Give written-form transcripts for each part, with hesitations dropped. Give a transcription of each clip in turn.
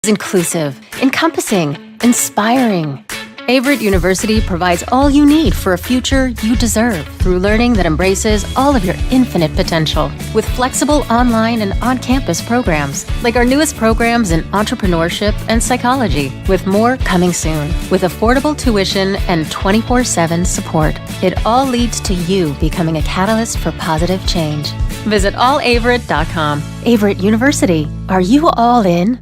inclusive, encompassing, inspiring. Averett University provides all you need for a future you deserve through learning that embraces all of your infinite potential. With flexible online and on-campus programs, like our newest programs in entrepreneurship and psychology, with more coming soon. With affordable tuition and 24/7 support, it all leads to you becoming a catalyst for positive change. Visit allaverett.com. Averett University. Are you all in?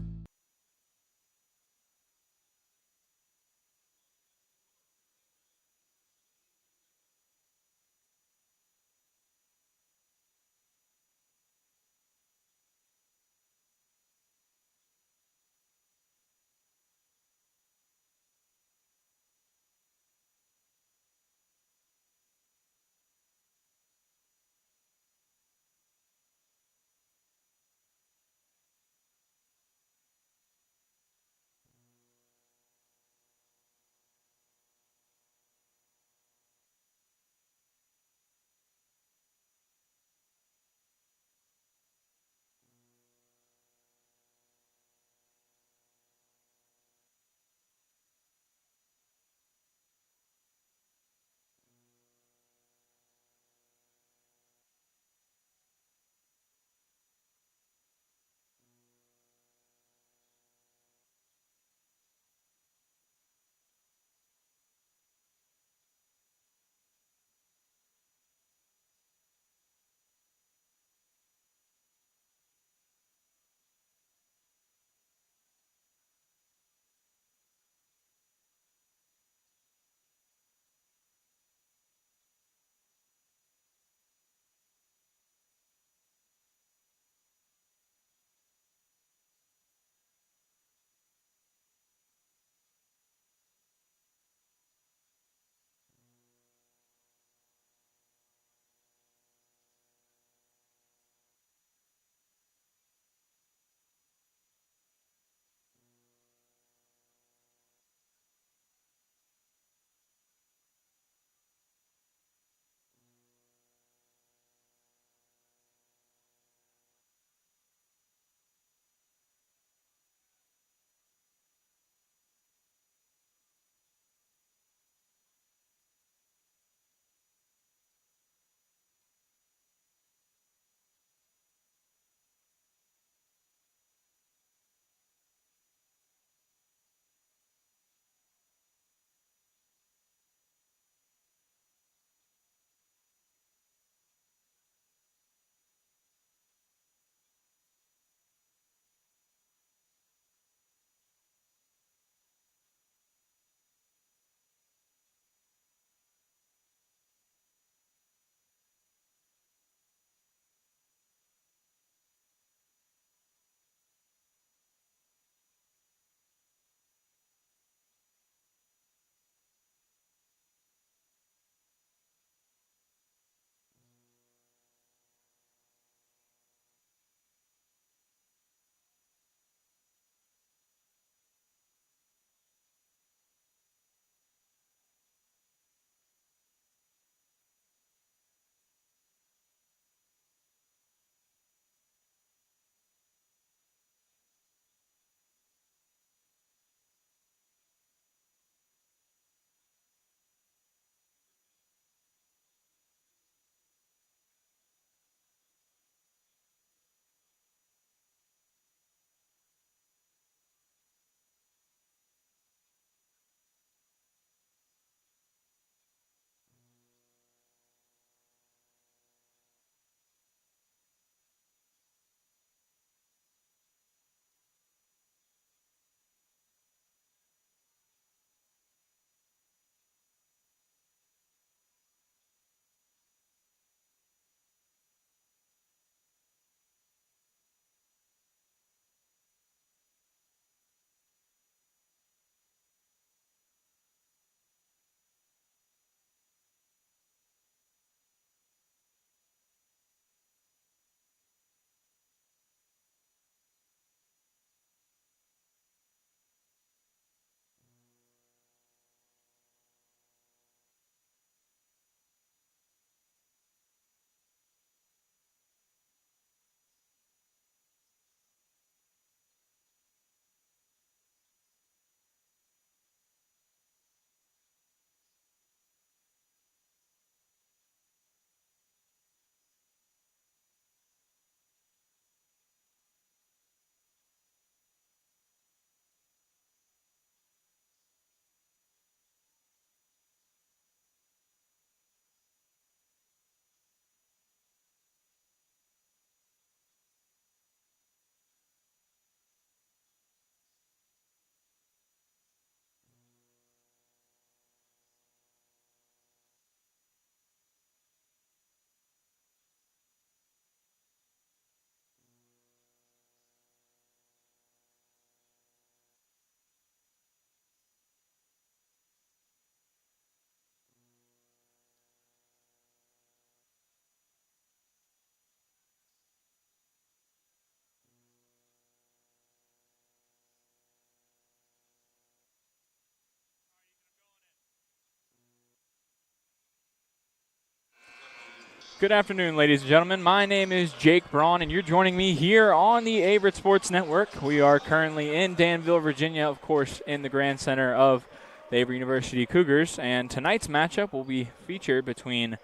Good afternoon, ladies and gentlemen. My name is Jake Braun, and you're joining me here on the Averett Sports Network. We are currently in Danville, Virginia, of course, in the Grand Center of the Averett University Cougars. And tonight's matchup will be featured between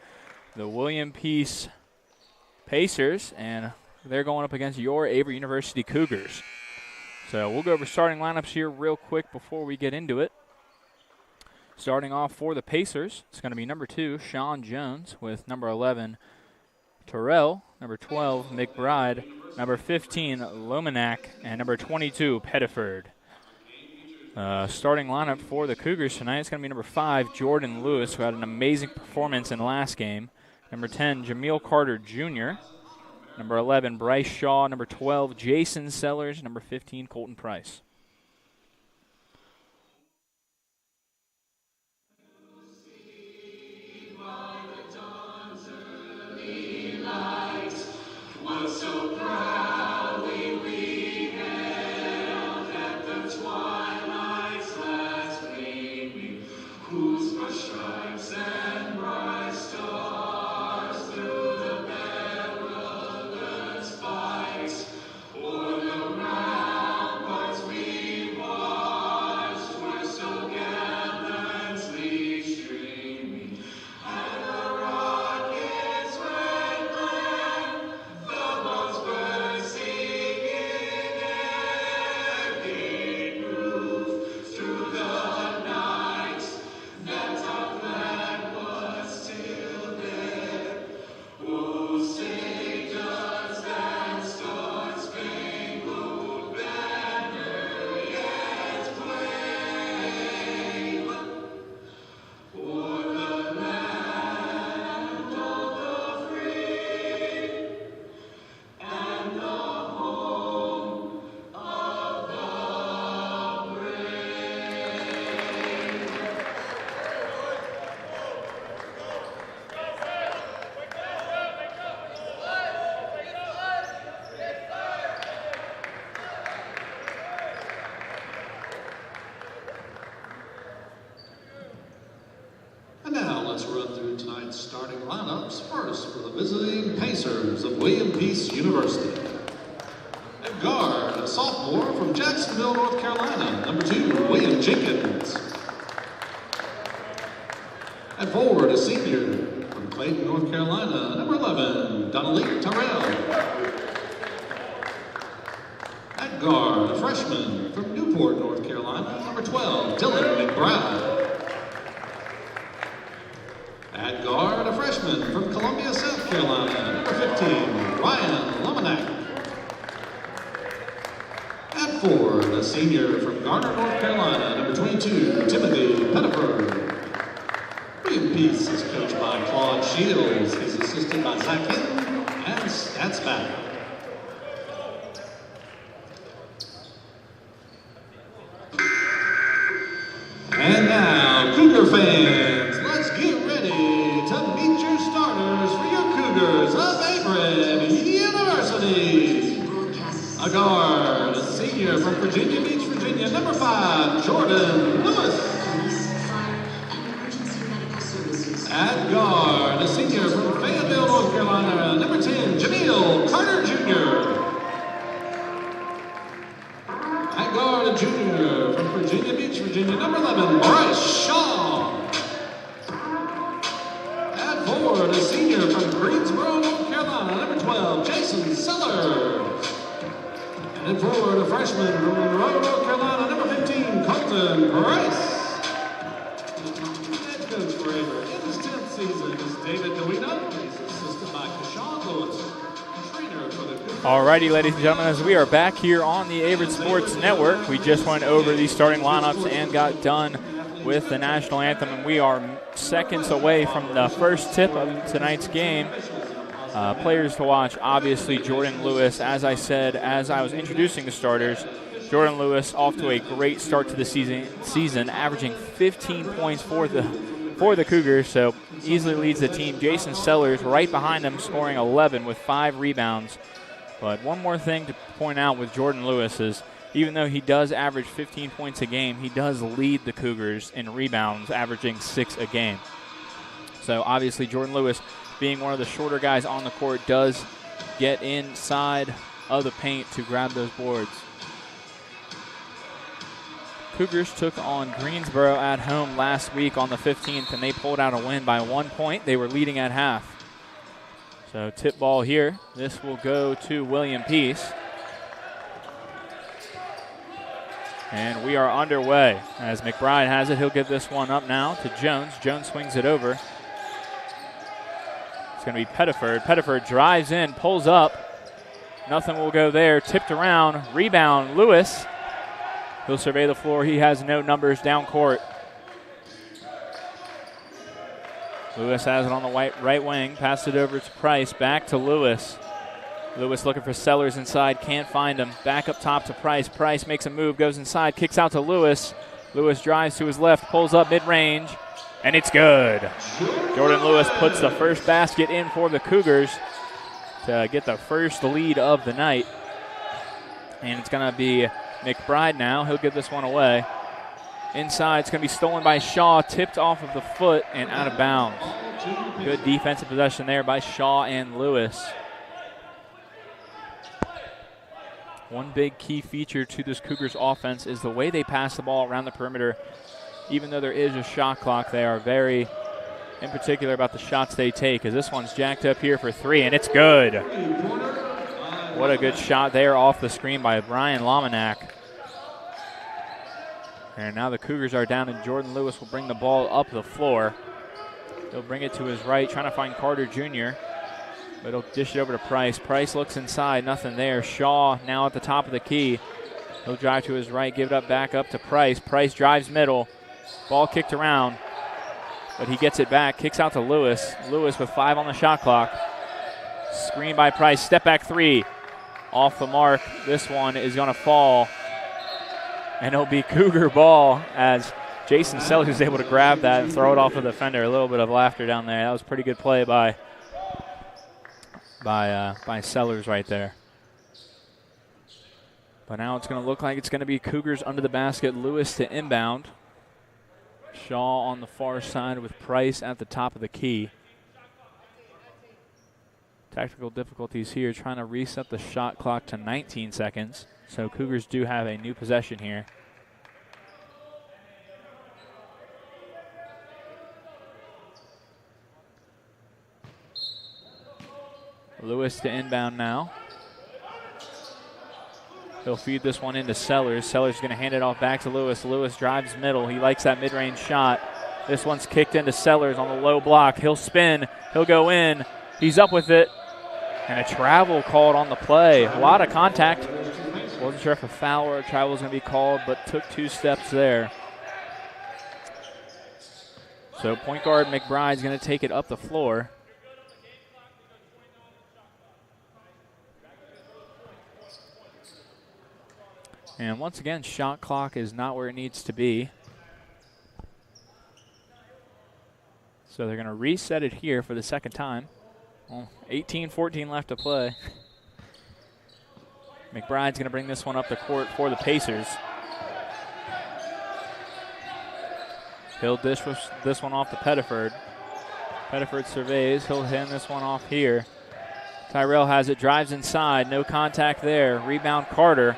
the William Peace Pacers, and they're going up against your Averett University Cougars. So we'll go over starting lineups here real quick before we get into it. Starting off for the Pacers, it's going to be number 2, Sean Jones, with number 11, Terrell, number 12, McBride, number 15, Lomanak, and number 22, Pettiford. Starting lineup for the Cougars tonight is going to be number 5, Jordan Lewis, who had an amazing performance in the last game. Number 10, Jameel Carter Jr., number 11, Bryce Shaw, number 12, Jason Sellers, number 15, Colton Price. So proudly we hailed at the twilight's last gleaming, whose broad stripes and bright stars through the perilous fight o'er the ramparts we watched were so gallantly streaming, and the rockets' red glare, the bombs bursting in air, gave proof through the night that our flag was still there. Oh, say does that star-spangled banner yet wave o'er the land of the free and the home of the brave. And now let's run through tonight's starting lineups. First, for the visiting Pacers of William Peace University. At guard, a sophomore from Jacksonville, North Carolina, number 2, William Jenkins. At forward, a senior from Clayton, North Carolina, number 11, Donnelly Terrell. At guard, a freshman from Newport, North Carolina, number 12, Dylan McBride. At guard, a freshman from Columbia, South Carolina, number 15, Ryan Lomanak. At forward, a senior from Garner, North Carolina, number 22, Timothy Pettiford. William Peace is coached by Claude Shields. He's assisted by Zach Hinton and Stats Back. And now, Cougar fans, let's get ready to meet your starters for your Cougars of Averett University. A guard, a senior from Virginia Beach, Virginia, number 5, Jordan Lewis. At guard, a senior from Fayetteville, North Carolina, number 10, Jameel Carter Jr. At guard, a junior from Virginia Beach, Virginia, number 11, Bryce Shaw. At forward, a senior from Greensboro, North Carolina, number 12, Jason Sellers. And at forward, a freshman from Monroe, North Carolina, number 15, Colton Price. Head coach for Averett in his 10th season is David DeWito. He's assisted by Kashawn Lewis. Trainer for the Cougars. Alrighty, ladies and gentlemen, as we are back here on the Averett Sports Network, we just went over the starting lineups and got done with the national anthem, and we are seconds away from the first tip of tonight's game. Players to watch, obviously Jordan Lewis. As I said, as I was introducing the starters, Jordan Lewis off to a great start to the season, averaging 15 points for the Cougars, so easily leads the team. Jason Sellers right behind him, scoring 11 with 5 rebounds. But one more thing to point out with Jordan Lewis is, even though he does average 15 points a game, he does lead the Cougars in rebounds, averaging 6 a game. So obviously Jordan Lewis being one of the shorter guys on the court, does get inside of the paint to grab those boards. Cougars took on Greensboro at home last week on the 15th, and they pulled out a win by 1 point. They were leading at half. So tip ball here. This will go to William Peace. And we are underway. As McBride has it, he'll give this one up now to Jones. Jones swings it over. It's going to be Pettiford. Pettiford drives in, pulls up. Nothing will go there. Tipped around. Rebound, Lewis. He'll survey the floor. He has no numbers down court. Lewis has it on the right wing. Passed it over to Price. Back to Lewis. Lewis looking for Sellers inside. Can't find him. Back up top to Price. Price makes a move. Goes inside. Kicks out to Lewis. Lewis drives to his left. Pulls up mid-range. And it's good. Jordan Lewis puts the first basket in for the Cougars to get the first lead of the night. And it's going to be McBride now. He'll give this one away. Inside, it's going to be stolen by Shaw, tipped off of the foot and out of bounds. Good defensive possession there by Shaw and Lewis. One big key feature to this Cougars offense is the way they pass the ball around the perimeter. Even though there is a shot clock, they are very in particular about the shots they take, as this one's jacked up here for three, and it's good. What a good shot there off the screen by Brian Lominack. And now the Cougars are down, and Jordan Lewis will bring the ball up the floor. He'll bring it to his right, trying to find Carter Jr., but he'll dish it over to Price. Price looks inside, nothing there. Shaw now at the top of the key. He'll drive to his right, give it up back up to Price. Price drives middle. Ball kicked around, but he gets it back, kicks out to Lewis. Lewis with 5 on the shot clock. Screen by Price, step back three. Off the mark, this one is gonna fall. And it'll be Cougar ball as Jason Sellers is able to grab that and throw it off the defender. A little bit of laughter down there. That was a pretty good play by Sellers right there. But now it's gonna look like it's gonna be Cougars under the basket. Lewis to inbound. Shaw on the far side with Price at the top of the key. Tactical difficulties here, trying to reset the shot clock to 19 seconds. So Cougars do have a new possession here. Lewis to inbound now. He'll feed this one into Sellers. Sellers is going to hand it off back to Lewis. Lewis drives middle. He likes that mid-range shot. This one's kicked into Sellers on the low block. He'll spin. He'll go in. He's up with it. And a travel called on the play. A lot of contact. Wasn't sure if a foul or a travel was going to be called, but took 2 steps there. So point guard McBride's going to take it up the floor. And once again, shot clock is not where it needs to be. So they're going to reset it here for the second time. Well, 18-14 left to play. McBride's going to bring this one up the court for the Pacers. He'll dish this one off to Pettiford. Pettiford surveys. He'll hand this one off here. Tyrell has it, drives inside. No contact there. Rebound Carter.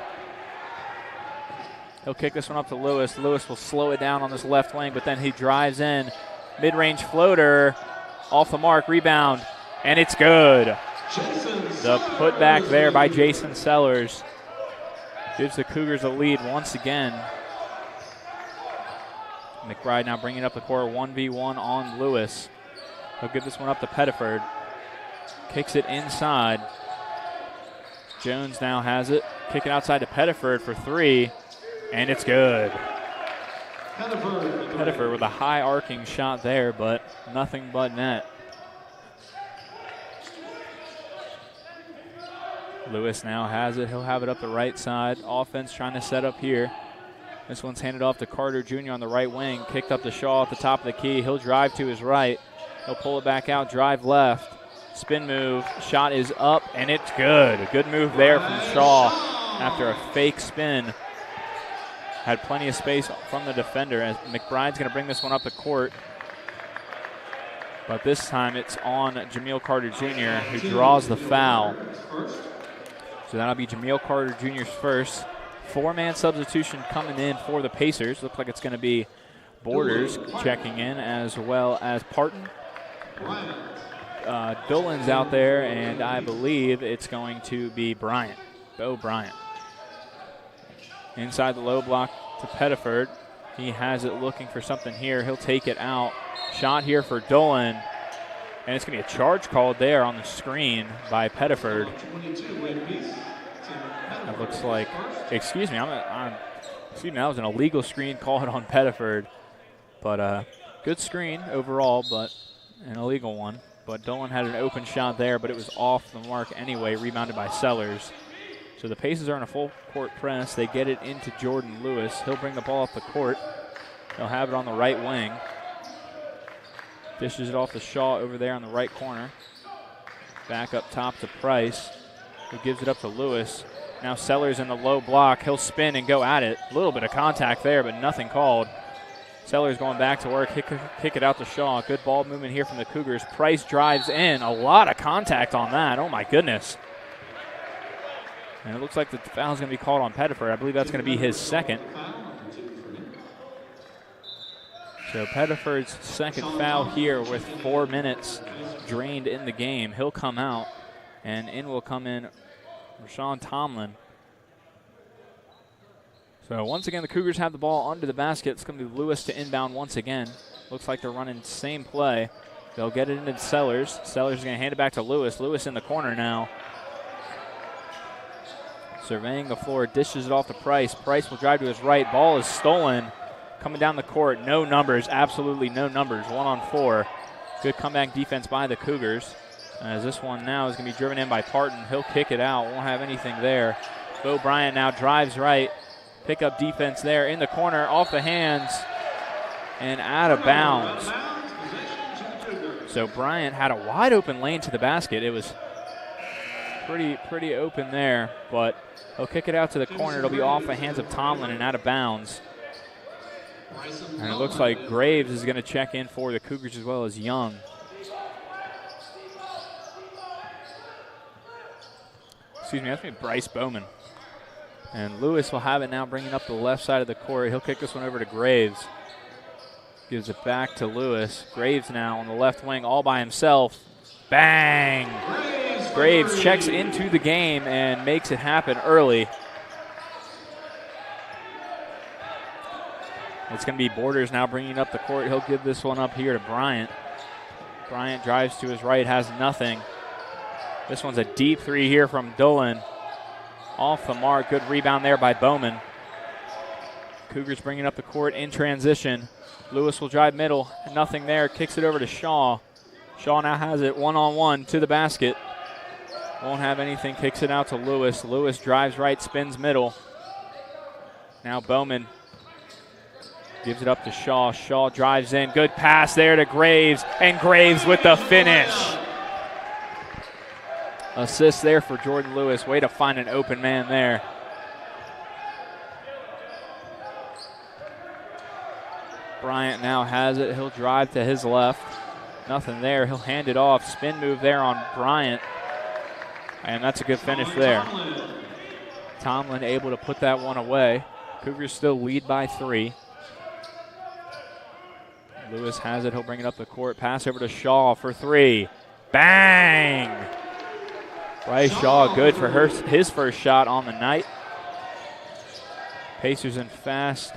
He'll kick this one up to Lewis. Lewis will slow it down on this left wing, but then he drives in. Mid-range floater. Off the mark. Rebound. And it's good. The putback there by Jason Sellers gives the Cougars a lead once again. McBride now bringing up the court 1v1 on Lewis. He'll give this one up to Pettiford. Kicks it inside. Jones now has it. Kick it outside to Pettiford for 3. And it's good. Pettiford with a high arcing shot there, but nothing but net. Lewis now has it. He'll have it up the right side. Offense trying to set up here. This one's handed off to Carter Jr. on the right wing. Kicked up to Shaw at the top of the key. He'll drive to his right. He'll pull it back out, drive left. Spin move. Shot is up, and it's good. A good move there from Shaw after a fake spin. Had plenty of space from the defender as McBride's going to bring this one up the court. But this time it's on Jameel Carter Jr., who draws the foul. So that'll be Jameel Carter Jr.'s first. 4-man substitution coming in for the Pacers. Looks like it's going to be Borders checking in, as well as Parton. Dolan's out there, and I believe it's going to be Bryant, Bo Bryant. Inside the low block to Pettiford. He has it looking for something here. He'll take it out. Shot here for Dolan, and it's going to be a charge called there on the screen by Pettiford. It looks like, excuse me, that was an illegal screen called on Pettiford. But good screen overall, but an illegal one. But Dolan had an open shot there, but it was off the mark anyway, rebounded by Sellers. So the Pacers are in a full court press. They get it into Jordan Lewis. He'll bring the ball up the court. He'll have it on the right wing. Dishes it off to Shaw over there on the right corner. Back up top to Price, who gives it up to Lewis. Now Sellers in the low block. He'll spin and go at it. A little bit of contact there, but nothing called. Sellers going back to work. Kick it out to Shaw. Good ball movement here from the Cougars. Price drives in. A lot of contact on that. Oh, my goodness. And it looks like the foul's going to be called on Pettiford. I believe that's going to be his second. So Pettiford's second foul here with 4 minutes drained in the game. He'll come out, and in will come in Rashawn Tomlin. So once again, the Cougars have the ball under the basket. It's going to be Lewis to inbound once again. Looks like they're running the same play. They'll get it into Sellers. Sellers is going to hand it back to Lewis. Lewis in the corner now. Surveying the floor, dishes it off to Price. Price will drive to his right. Ball is stolen. Coming down the court, no numbers, absolutely no numbers. 1-on-4. Good comeback defense by the Cougars. As this one now is going to be driven in by Parton. He'll kick it out, won't have anything there. Bo Bryant now drives right. Pick up defense there in the corner, off the hands, and out of bounds. So Bryant had a wide open lane to the basket. It was pretty open there, but he'll kick it out to the corner. It'll be off the hands of Tomlin and out of bounds. And it looks like Graves is going to check in for the Cougars as well as Young. Excuse me, that's going to be Bryce Bowman. And Lewis will have it now, bringing up the left side of the court. He'll kick this one over to Graves. Gives it back to Lewis. Graves now on the left wing all by himself. Bang! Graves checks into the game and makes it happen early. It's going to be Borders now bringing up the court. He'll give this one up here to Bryant. Bryant drives to his right, has nothing. This one's a deep three here from Dolan. Off the mark, good rebound there by Bowman. Cougars bringing up the court in transition. Lewis will drive middle, nothing there, kicks it over to Shaw. Shaw now has it 1-on-1 to the basket. Won't have anything, kicks it out to Lewis. Lewis drives right, spins middle. Now Bowman gives it up to Shaw. Shaw drives in, good pass there to Graves, and Graves with the finish. Assist there for Jordan Lewis. Way to find an open man there. Bryant now has it. He'll drive to his left. Nothing there. He'll hand it off. Spin move there on Bryant. And that's a good finish there. Tomlin able to put that one away. Cougars still lead by 3. Lewis has it. He'll bring it up the court. Pass over to Shaw for 3. Bang! Bryce Shaw good for his first shot on the night. Pacers in fast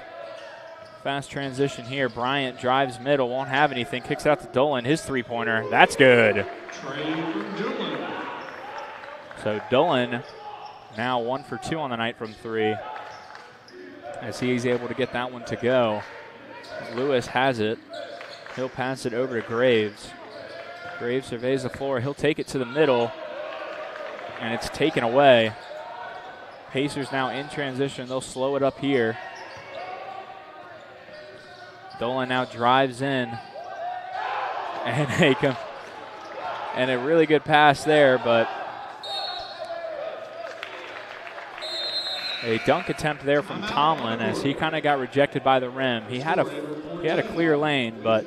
transition here. Bryant drives middle, won't have anything. Kicks it out to Dolan, his three-pointer. That's good. So Dolan now 1 for 2 on the night from 3. As he's able to get that one to go. Lewis has it. He'll pass it over to Graves. Graves surveys the floor. He'll take it to the middle. And it's taken away. Pacers now in transition. They'll slow it up here. Dolan now drives in. And a really good pass there, but a dunk attempt there from Tomlin as he kind of got rejected by the rim. He had a clear lane, but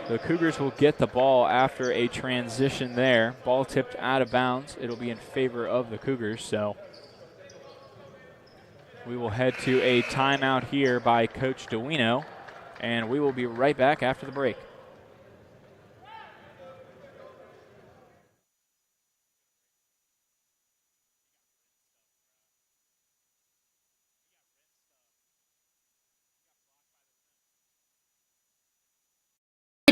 The Cougars will get the ball after a transition there. Ball tipped out of bounds. It'll be in favor of the Cougars, so we will head to a timeout here by Coach Duino, and we will be right back after the break.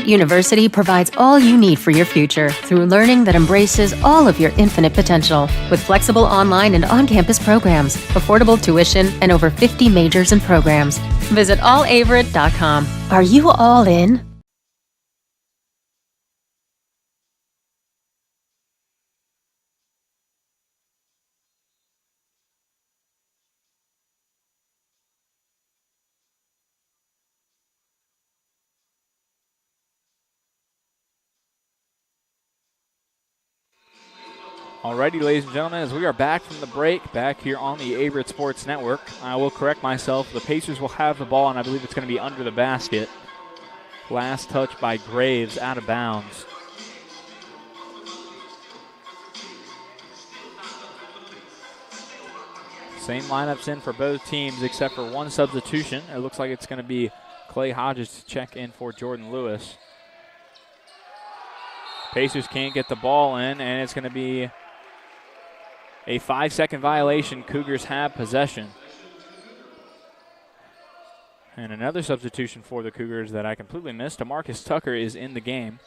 University provides all you need for your future through learning that embraces all of your infinite potential. With flexible online and on-campus programs, affordable tuition, and over 50 majors and programs. Visit allaverett.com. Are you all in? Alrighty, ladies and gentlemen, as we are back from the break, back here on the Averett Sports Network, I will correct myself. The Pacers will have the ball, and I believe it's going to be under the basket. Last touch by Graves, out of bounds. Same lineups in for both teams except for one substitution. It looks like it's going to be Clay Hodges to check in for Jordan Lewis. Pacers can't get the ball in, and it's going to be a 5-second violation. Cougars have possession. And another substitution for the Cougars that I completely missed. DeMarcus Tucker is in the game.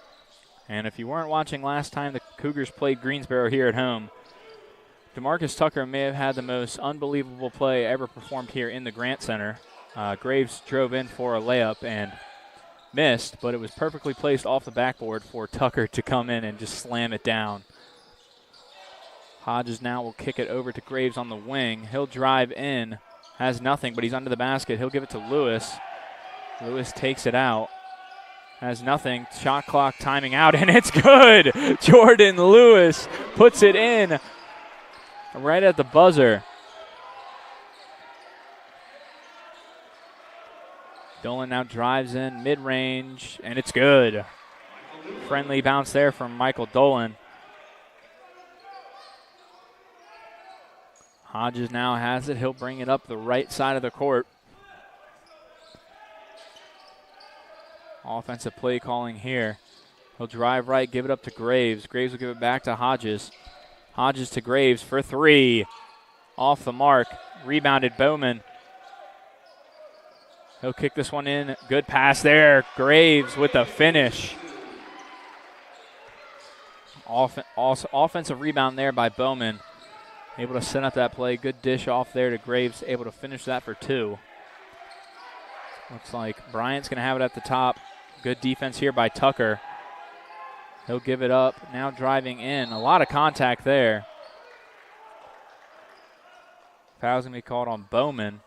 And if you weren't watching last time the Cougars played Greensboro here at home, DeMarcus Tucker may have had the most unbelievable play ever performed here in the Grant Center. Graves drove in for a layup and missed, but it was perfectly placed off the backboard for Tucker to come in and just slam it down. Hodges now will kick it over to Graves on the wing. He'll drive in, has nothing, but he's under the basket. He'll give it to Lewis. Lewis takes it out, has nothing. Shot clock timing out, and it's good. Jordan Lewis puts it in right at the buzzer. Dolan now drives in mid-range, and it's good. Friendly bounce there from Michael Dolan. Hodges now has it. He'll bring it up the right side of the court. Offensive play calling here. He'll drive right, give it up to Graves. Graves will give it back to Hodges. Hodges to Graves for three. Off the mark. Rebounded Bowman. He'll kick this one in. Good pass there. Graves with the finish. Offensive rebound there by Bowman. Able to set up that play. Good dish off there to Graves. Able to finish that for two. Looks like Bryant's going to have it at the top. Good defense here by Tucker. He'll give it up. Now driving in. A lot of contact there. Foul's going to be called on Bowman.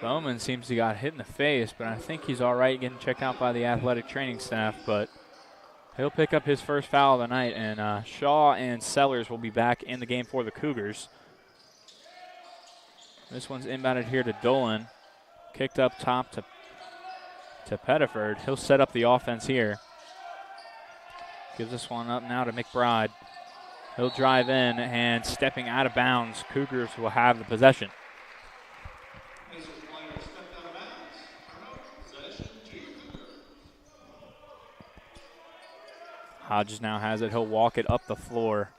Bowman seems to got hit in the face, but I think he's all right getting checked out by the athletic training staff, but he'll pick up his first foul of the night, and Shaw and Sellers will be back in the game for the Cougars. This one's inbounded here to Dolan. Kicked up top to Pettiford. He'll set up the offense here. Gives this one up now to McBride. He'll drive in, and stepping out of bounds, Cougars will have the possession. Hodges now has it. He'll walk it up the floor.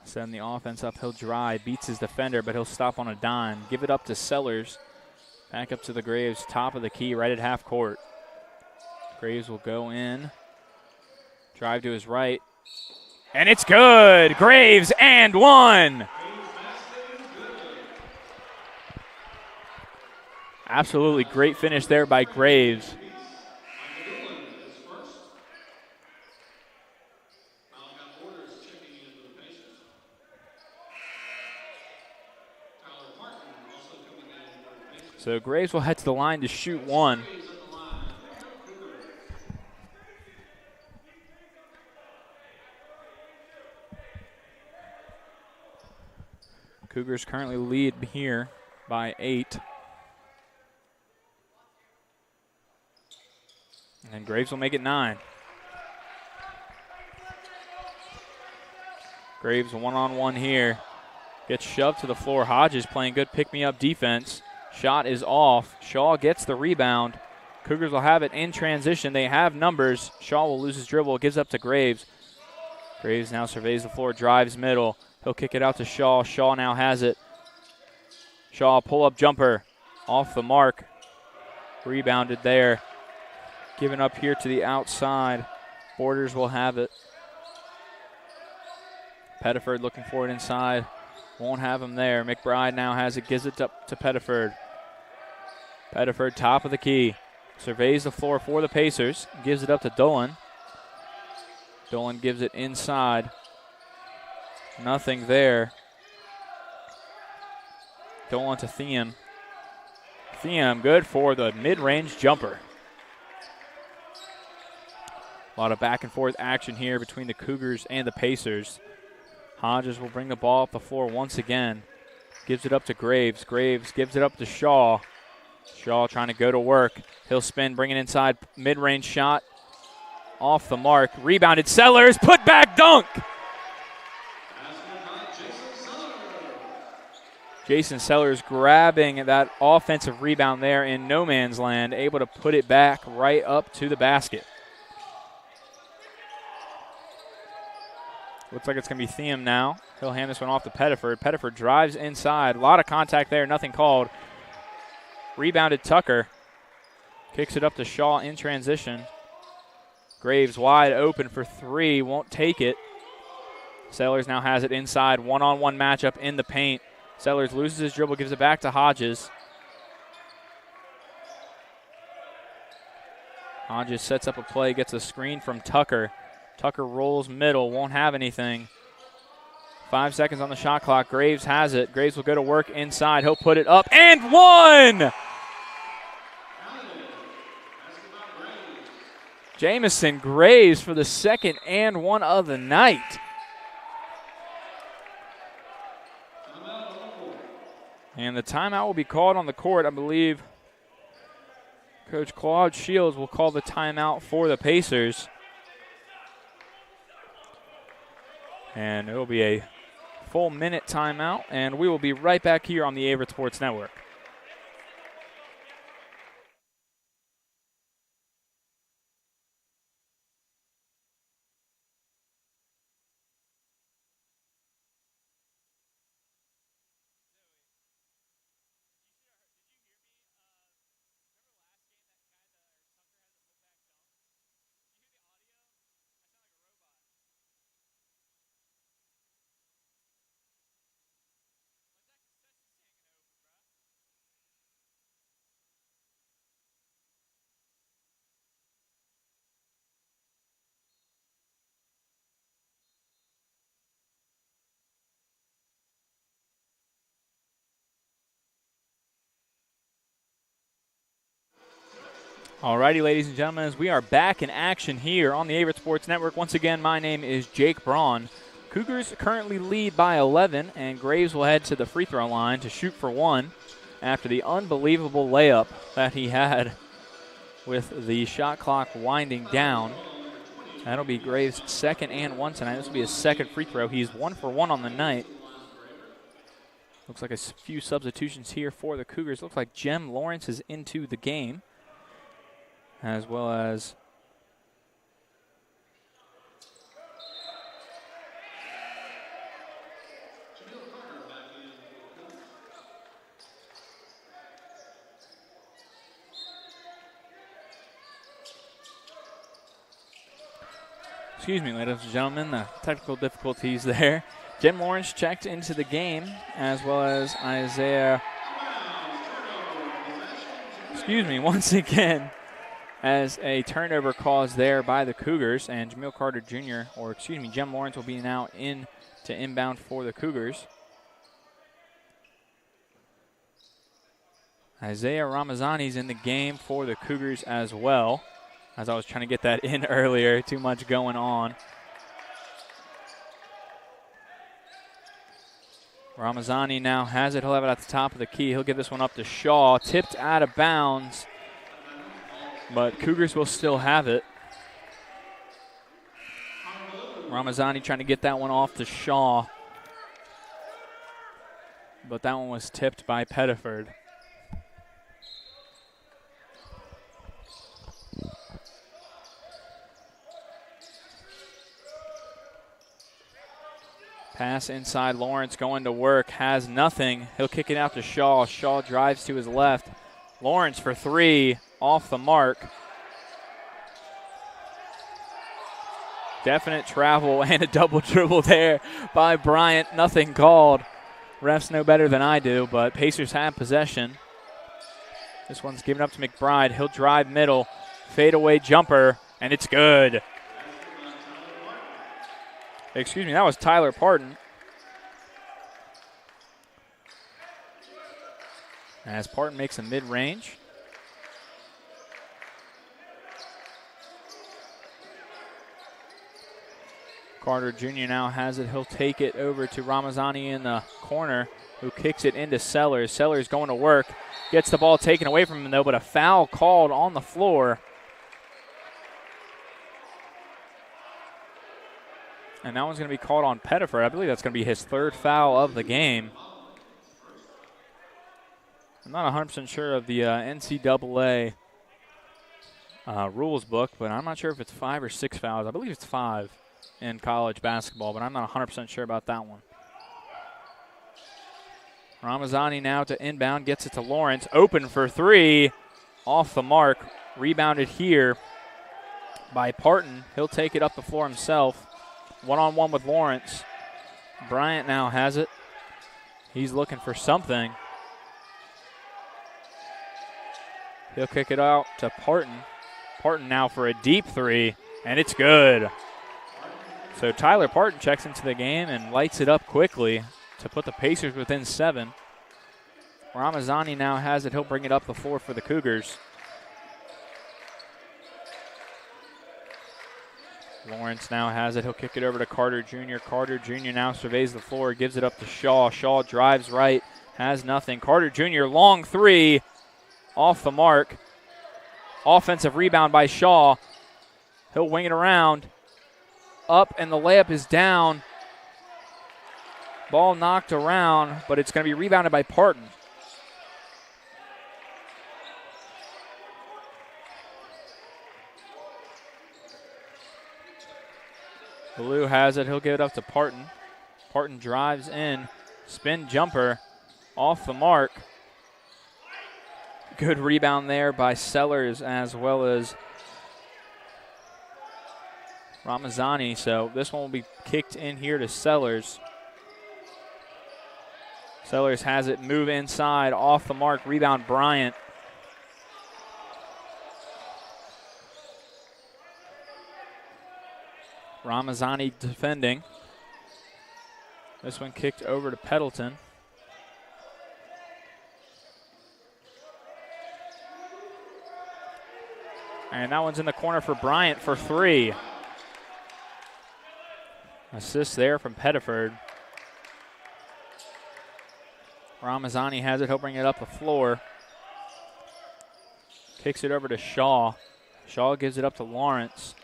Send the offense up. He'll drive. Beats his defender, but he'll stop on a dime. Give it up to Sellers. Back up to the Graves. Top of the key right at half court. Graves will go in. Drive to his right. And it's good. Graves and one. Absolutely great finish there by Graves. So Graves will head to the line to shoot one. Cougars currently lead here by 8. And Graves will make it 9. Graves one-on-one here. Gets shoved to the floor. Hodges playing good pick-me-up defense. Shot is off. Shaw gets the rebound. Cougars will have it in transition. They have numbers. Shaw will lose his dribble. Gives up to Graves. Graves now surveys the floor, drives middle. He'll kick it out to Shaw. Shaw now has it. Shaw pull-up jumper off the mark. Rebounded there. Given up here to the outside. Borders will have it. Pettiford looking for it inside. Won't have him there. McBride now has it. Gives it up to Pettiford. Pettiford top of the key. Surveys the floor for the Pacers. Gives it up to Dolan. Dolan gives it inside. Nothing there. Dolan to Thiem. Thiem good for the mid-range jumper. A lot of back and forth action here between the Cougars and the Pacers. Hodges will bring the ball up the floor once again. Gives it up to Graves. Graves gives it up to Shaw. Shaw trying to go to work. He'll spin, bring it inside. Mid-range shot. Off the mark. Rebounded. Sellers. Put back dunk. Jason Sellers grabbing that offensive rebound there in no man's land. Able to put it back right up to the basket. Looks like it's going to be Thiem now. He'll hand this one off to Pettiford. Pettiford drives inside. A lot of contact there. Nothing called. Rebounded Tucker. Kicks it up to Shaw in transition. Graves wide open for 3. Won't take it. Sellers now has it inside. One-on-one matchup in the paint. Sellers loses his dribble. Gives it back to Hodges. Hodges sets up a play. Gets a screen from Tucker. Tucker rolls middle, won't have anything. 5 seconds on the shot clock. Graves has it. Graves will go to work inside. He'll put it up and one! Jamison Graves for the second and one of the night. And the timeout will be called on the court. I believe Coach Claude Shields will call the timeout for the Pacers. And it will be a full minute timeout, and we will be right back here on the Averett Sports Network. Alrighty, ladies and gentlemen, as we are back in action here on the Averett Sports Network. Once again, my name is Jake Braun. Cougars currently lead by 11, and Graves will head to the free throw line to shoot for 1 after the unbelievable layup that he had with the shot clock winding down. That'll be Graves' second and 1 tonight. This will be his second free throw. He's 1 for 1 on the night. Looks like a few substitutions here for the Cougars. Looks like Jem Lawrence is into the game, as well as excuse me, ladies and gentlemen, the technical difficulties there. Jem Lawrence checked into the game, as well as Isaiah, once again, as a turnover caused there by the Cougars, and Jamil Carter Jr., Jem Lawrence will be now in to inbound for the Cougars. Isaiah Ramazani's in the game for the Cougars as well. As I was trying to get that in earlier, too much going on. Ramazani now has it. He'll have it at the top of the key. He'll give this one up to Shaw. Tipped out of bounds, but Cougars will still have it. Ramazani trying to get that one off to Shaw, but that one was tipped by Pettiford. Pass inside, Lawrence going to work, has nothing. He'll kick it out to Shaw. Shaw drives to his left. Lawrence for three, off the mark. Definite travel and a double dribble there by Bryant. Nothing called. Refs know better than I do, but Pacers have possession. This one's given up to McBride. He'll drive middle, fadeaway jumper, and it's good. Excuse me, that was Tyler Parton. As Parton makes a mid-range. Carter Jr. now has it. He'll take it over to Ramazani in the corner, who kicks it into Sellers. Sellers going to work. Gets the ball taken away from him, though, but a foul called on the floor. And that one's going to be called on Pettiford. I believe that's going to be his third foul of the game. I'm not 100% sure of the NCAA rules book, but I'm not sure if it's 5 or 6 fouls. I believe it's 5 in college basketball, but I'm not 100% sure about that one. Ramazani now to inbound, gets it to Lawrence. Open for three, off the mark. Rebounded here by Parton. He'll take it up the floor himself. One-on-one with Lawrence. Bryant now has it. He's looking for something. He'll kick it out to Parton. Parton now for a deep three, and it's good. So Tyler Parton checks into the game and lights it up quickly to put the Pacers within 7. Ramazani now has it. He'll bring it up the floor for the Cougars. Lawrence now has it. He'll kick it over to Carter Jr. Carter Jr. now surveys the floor, gives it up to Shaw. Shaw drives right, has nothing. Carter Jr. long three, off the mark. Offensive rebound by Shaw. He'll wing it around. Up, and the layup is down. Ball knocked around, but it's going to be rebounded by Parton. Blue has it. He'll give it up to Parton. Parton drives in. Spin jumper off the mark. Good rebound there by Sellers as well as Ramazani. So this one will be kicked in here to Sellers. Sellers has it. Move inside. Off the mark. Rebound Bryant. Ramazani defending. This one kicked over to Peddleton. And that one's in the corner for Bryant for three. Assist there from Pettiford. Ramazani has it. He'll bring it up the floor. Kicks it over to Shaw. Shaw gives it up to Lawrence.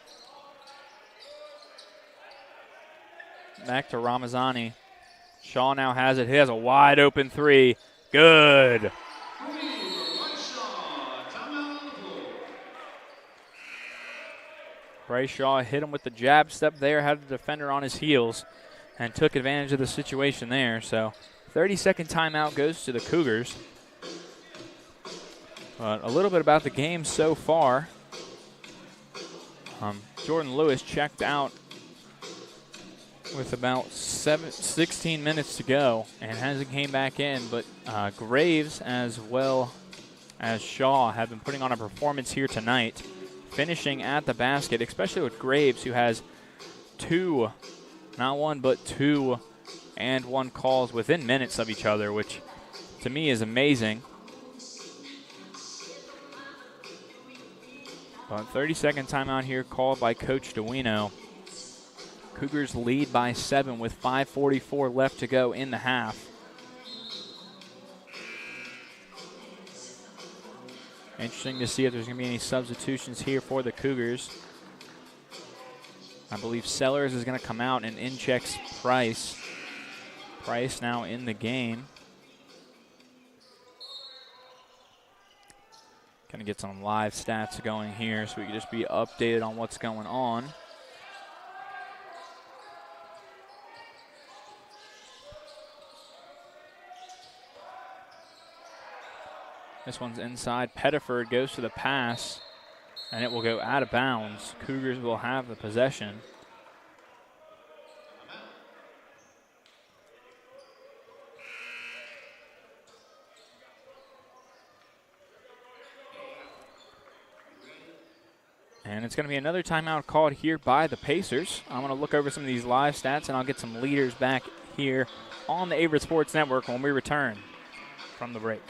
Back to Ramazani. Shaw now has it. He has a wide open three. Good. Bryce Shaw hit him with the jab step there, had the defender on his heels, and took advantage of the situation there. So 30-second timeout goes to the Cougars. But a little bit about the game so far. Jordan Lewis checked out with about 16 minutes to go and hasn't came back in, but Graves as well as Shaw have been putting on a performance here tonight, finishing at the basket, especially with Graves, who has two, not one, but 2 and 1 calls within minutes of each other, which to me is amazing. But 30-second timeout here called by Coach Duino. Cougars lead by 7 with 5:44 left to go in the half. Interesting to see if there's going to be any substitutions here for the Cougars. I believe Sellers is going to come out and in-checks Price. Price now in the game. Going to get some live stats going here so we can just be updated on what's going on. This one's inside. Pettiford goes to the pass, and it will go out of bounds. Cougars will have the possession. And it's going to be another timeout called here by the Pacers. I'm going to look over some of these live stats, and I'll get some leaders back here on the Averett Sports Network when we return from the break.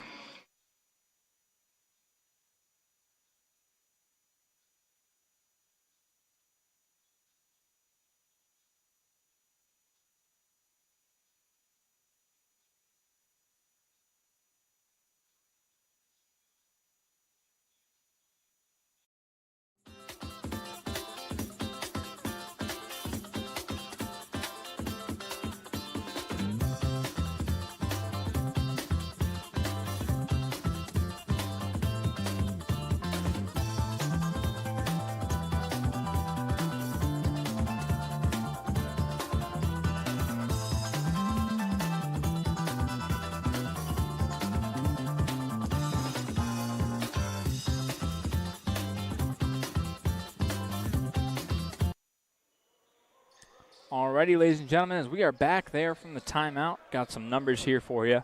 Alrighty, ladies and gentlemen, as we are back there from the timeout, got some numbers here for you.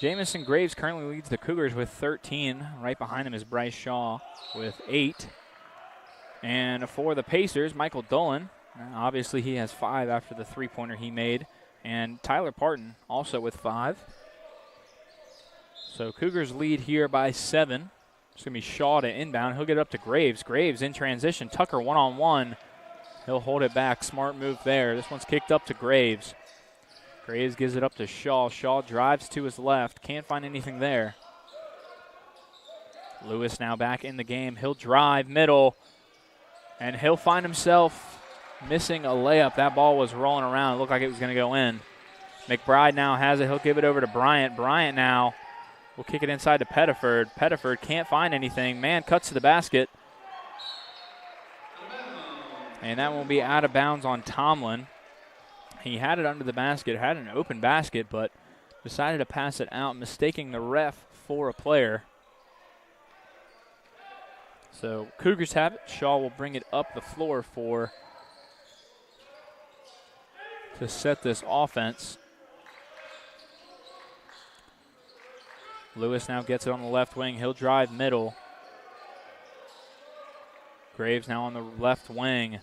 Jamison Graves currently leads the Cougars with 13. Right behind him is Bryce Shaw with 8. And for the Pacers, Michael Dolan, obviously he has 5 after the three-pointer he made. And Tyler Parton also with 5. So Cougars lead here by 7. It's going to be Shaw to inbound. He'll get up to Graves. Graves in transition. Tucker one-on-one. He'll hold it back. Smart move there. This one's kicked up to Graves. Graves gives it up to Shaw. Shaw drives to his left. Can't find anything there. Lewis now back in the game. He'll drive middle, and he'll find himself missing a layup. That ball was rolling around. It looked like it was going to go in. McBride now has it. He'll give it over to Bryant. Bryant now will kick it inside to Pettiford. Pettiford can't find anything. Man cuts to the basket. And that will be out of bounds on Tomlin. He had it under the basket, had an open basket, but decided to pass it out, mistaking the ref for a player. So Cougars have it. Shaw will bring it up the floor to set this offense. Lewis now gets it on the left wing. He'll drive middle. Graves now on the left wing.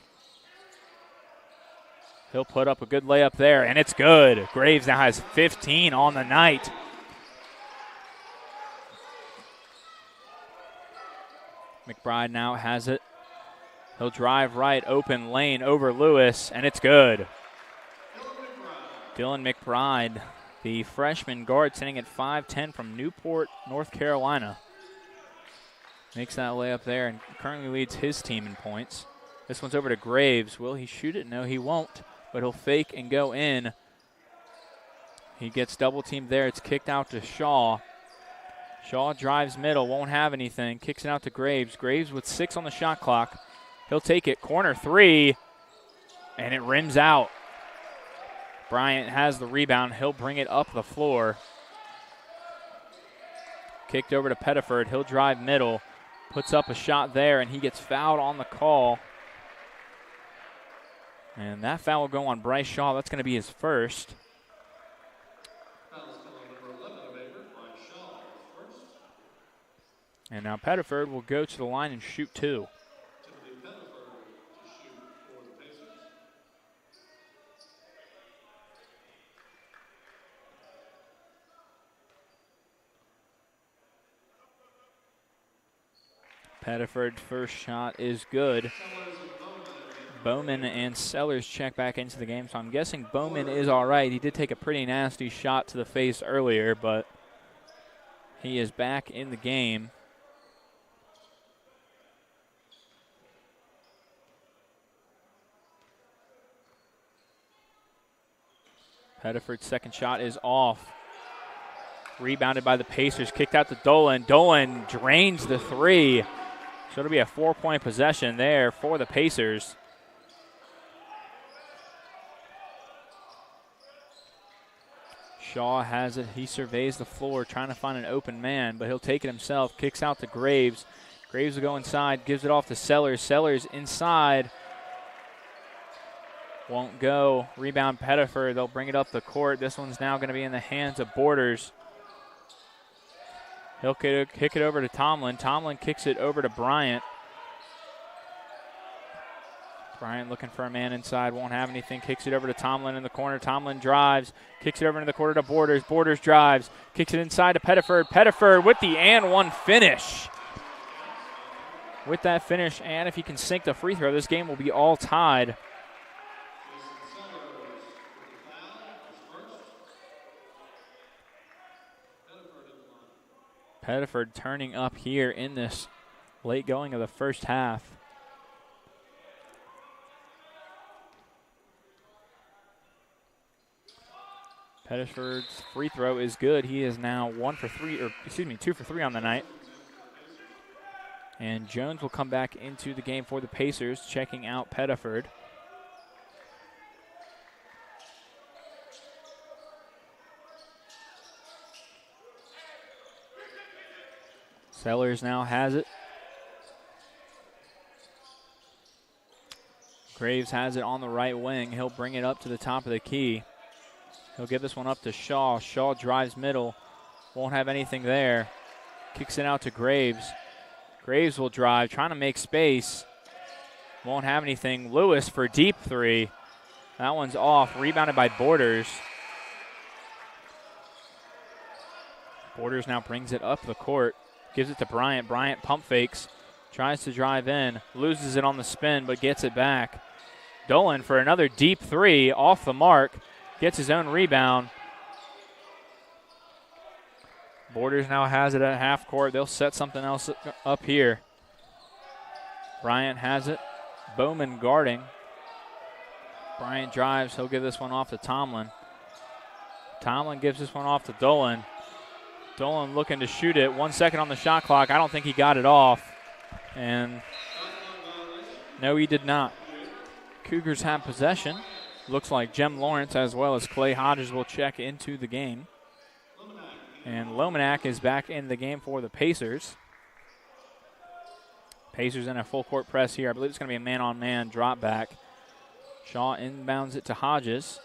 He'll put up a good layup there, and it's good. Graves now has 15 on the night. McBride now has it. He'll drive right, open lane over Lewis, and it's good. Dylan McBride, the freshman guard, sitting at 5'10" from Newport, North Carolina. Makes that layup there and currently leads his team in points. This one's over to Graves. Will he shoot it? No, he won't, but he'll fake and go in. He gets double teamed there. It's kicked out to Shaw. Shaw drives middle, won't have anything. Kicks it out to Graves. Graves with 6 on the shot clock. He'll take it. Corner 3, and it rims out. Bryant has the rebound. He'll bring it up the floor. Kicked over to Pettiford. He'll drive middle. Puts up a shot there, and he gets fouled on the call. And that foul will go on Bryce Shaw. That's going to be his first. And now Pettiford will go to the line and shoot 2. Pettiford's first shot is good. Bowman and Sellers check back into the game, so I'm guessing Bowman is all right. He did take a pretty nasty shot to the face earlier, but he is back in the game. Pettiford's second shot is off. Rebounded by the Pacers, kicked out to Dolan. Dolan drains the three. So it'll be a 4-point possession there for the Pacers. Shaw has it. He surveys the floor, trying to find an open man, but he'll take it himself. Kicks out to Graves. Graves will go inside, gives it off to Sellers. Sellers inside. Won't go. Rebound Pettiford. They'll bring it up the court. This one's now going to be in the hands of Borders. He'll kick it over to Tomlin. Tomlin kicks it over to Bryant. Bryant looking for a man inside, won't have anything, kicks it over to Tomlin in the corner. Tomlin drives, kicks it over into the corner to Borders. Borders drives, kicks it inside to Pettiford. Pettiford with the and one finish. With that finish, and if he can sink the free throw, this game will be all tied. Pettiford turning up here in this late going of the first half. Pettiford's free throw is good. He is now 2 for 3 on the night. And Jones will come back into the game for the Pacers, checking out Pettiford. Sellers now has it. Graves has it on the right wing. He'll bring it up to the top of the key. He'll give this one up to Shaw. Shaw drives middle. Won't have anything there. Kicks it out to Graves. Graves will drive, trying to make space. Won't have anything. Lewis for deep three. That one's off. Rebounded by Borders. Borders now brings it up the court. Gives it to Bryant. Bryant pump fakes. Tries to drive in. Loses it on the spin, but gets it back. Dolan for another deep three. Off the mark. Gets his own rebound. Borders now has it at half court. They'll set something else up here. Bryant has it. Bowman guarding. Bryant drives. He'll give this one off to Tomlin. Tomlin gives this one off to Dolan. Dolan looking to shoot it. 1 second on the shot clock. I don't think he got it off. And no, he did not. Cougars have possession. Looks like Jem Lawrence as well as Clay Hodges will check into the game. And Lomanak is back in the game for the Pacers. Pacers in a full court press here. I believe it's going to be a man-on-man drop back. Shaw inbounds it to Hodges.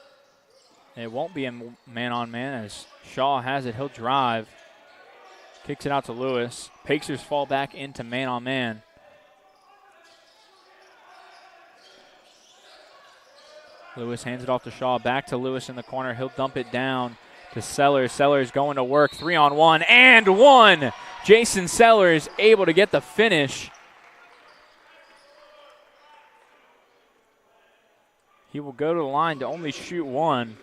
It won't be a man-on-man as Shaw has it. He'll drive. Kicks it out to Lewis. Pacers fall back into man-on-man. Lewis hands it off to Shaw. Back to Lewis in the corner. He'll dump it down to Sellers. Sellers going to work. 3-on-1 and one. Jason Sellers able to get the finish. He will go to the line to only shoot one.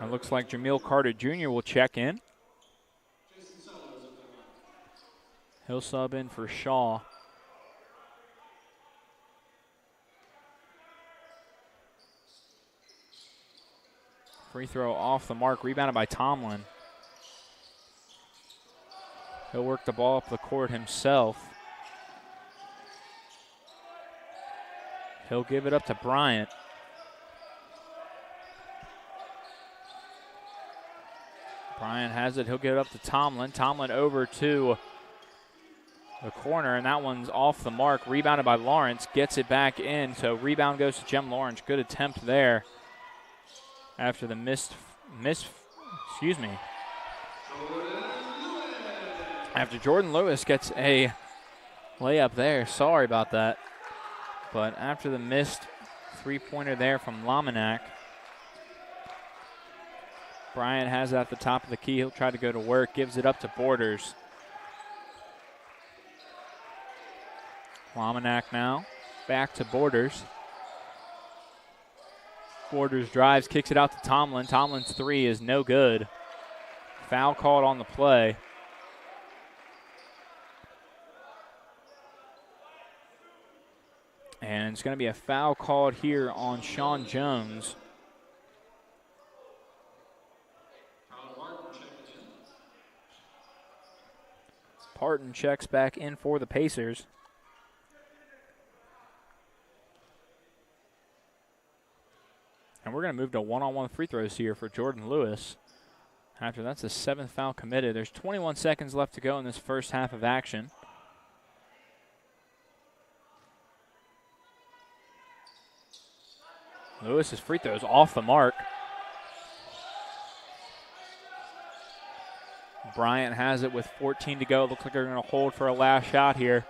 It looks like Jameel Carter Jr. will check in. He'll sub in for Shaw. Free throw off the mark, rebounded by Tomlin. He'll work the ball up the court himself. He'll give it up to Bryant. Bryant has it. He'll give it up to Tomlin. Tomlin over to the corner, and that one's off the mark. Rebounded by Lawrence. Gets it back in, so rebound goes to Jem Lawrence. Good attempt there. After the after Jordan Lewis gets a layup there. Sorry about that. But after the missed three-pointer there from Lomanak, Bryant has it at the top of the key. He'll try to go to work. Gives it up to Borders. Lomanak now. Back to Borders. Borders drives, kicks it out to Tomlin. Tomlin's three is no good. Foul called on the play. And it's going to be a foul called here on Sean Jones. Parton checks back in for the Pacers. And we're going to move to one-on-one free throws here for Jordan Lewis. After that's the 7th foul committed. There's 21 seconds left to go in this first half of action. Lewis's free throws off the mark. Bryant has it with 14 to go. Looks like they're going to hold for a last shot here.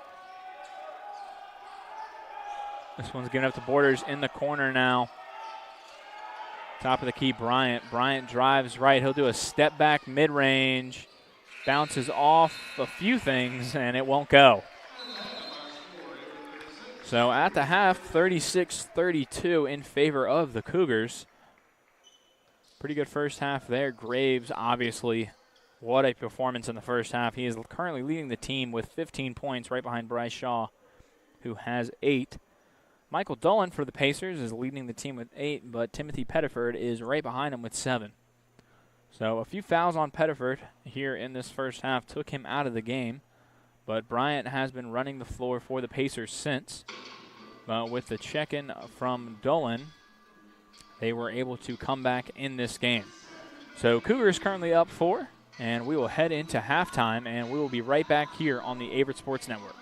This one's giving up to Borders in the corner now. Top of the key, Bryant. Bryant drives right. He'll do a step back mid-range. Bounces off a few things, and it won't go. So at the half, 36-32 in favor of the Cougars. Pretty good first half there. Graves, obviously, what a performance in the first half. He is currently leading the team with 15 points right behind Bryce Shaw, who has 8. Michael Dolan for the Pacers is leading the team with 8, but Timothy Pettiford is right behind him with 7. So a few fouls on Pettiford here in this first half took him out of the game. But Bryant has been running the floor for the Pacers since. With the check-in from Dolan, they were able to come back in this game. So Cougars currently up 4, and we will head into halftime, and we will be right back here on the Averett Sports Network.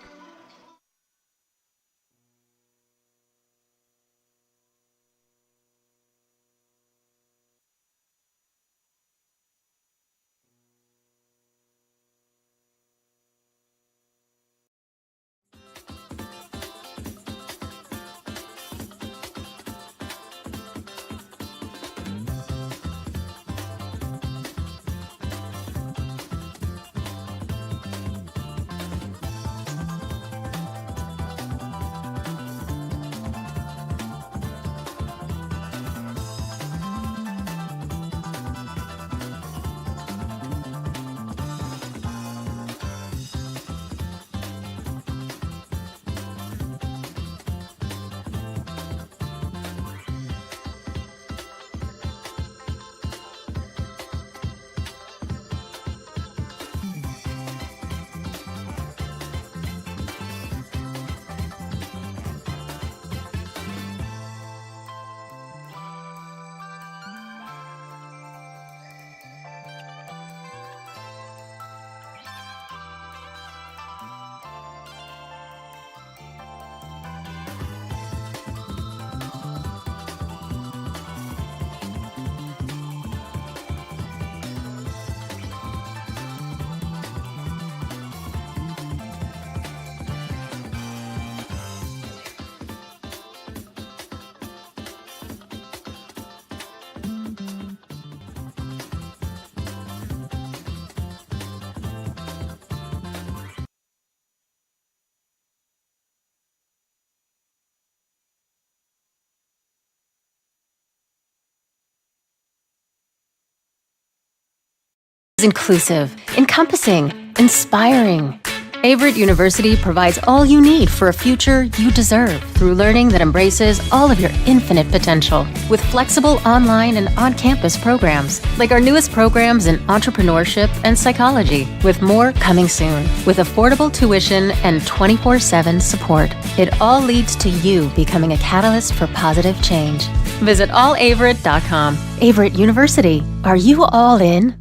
Inclusive, encompassing, inspiring. Averett University provides all you need for a future you deserve through learning that embraces all of your infinite potential with flexible online and on-campus programs like our newest programs in entrepreneurship and psychology, with more coming soon, with affordable tuition and 24/7 support. It all leads to you becoming a catalyst for positive change. Visit allaverett.com. Averett University. Are you all in?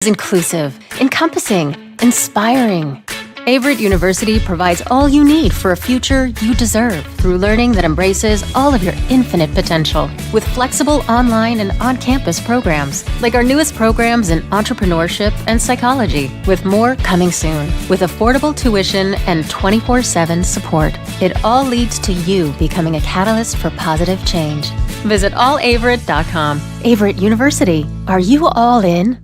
inclusive, encompassing, inspiring. Averett University provides all you need for a future you deserve through learning that embraces all of your infinite potential. With flexible online and on-campus programs, like our newest programs in entrepreneurship and psychology, with more coming soon. With affordable tuition and 24/7 support, it all leads to you becoming a catalyst for positive change. Visit allaverett.com. Averett University. Are you all in?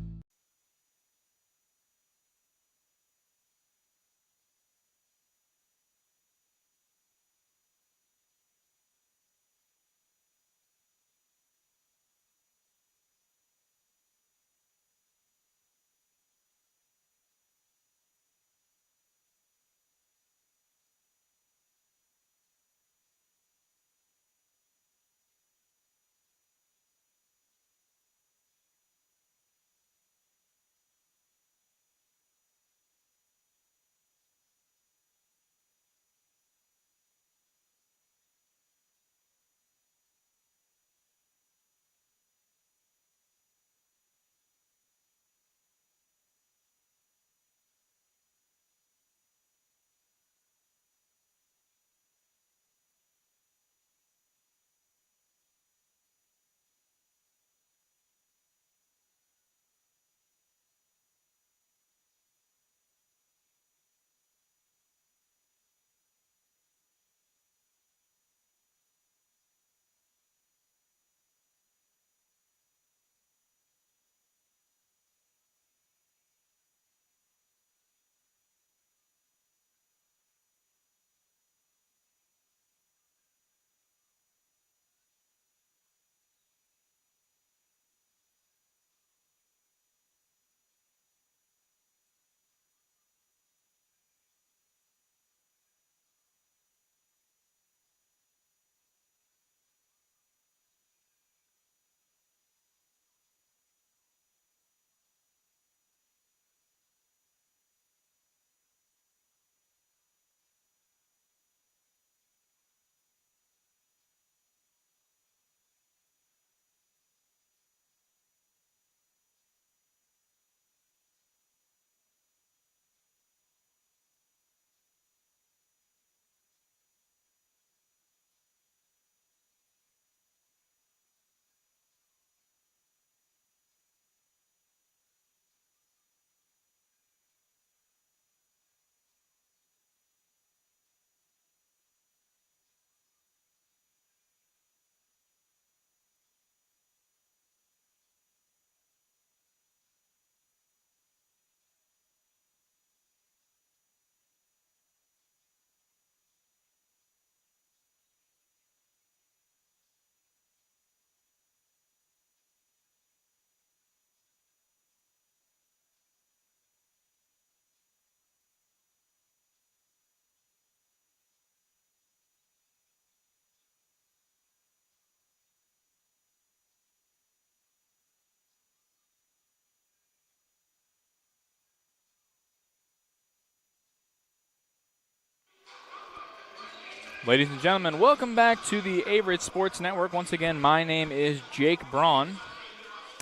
Ladies and gentlemen, welcome back to the Averett Sports Network. Once again, my name is Jake Braun,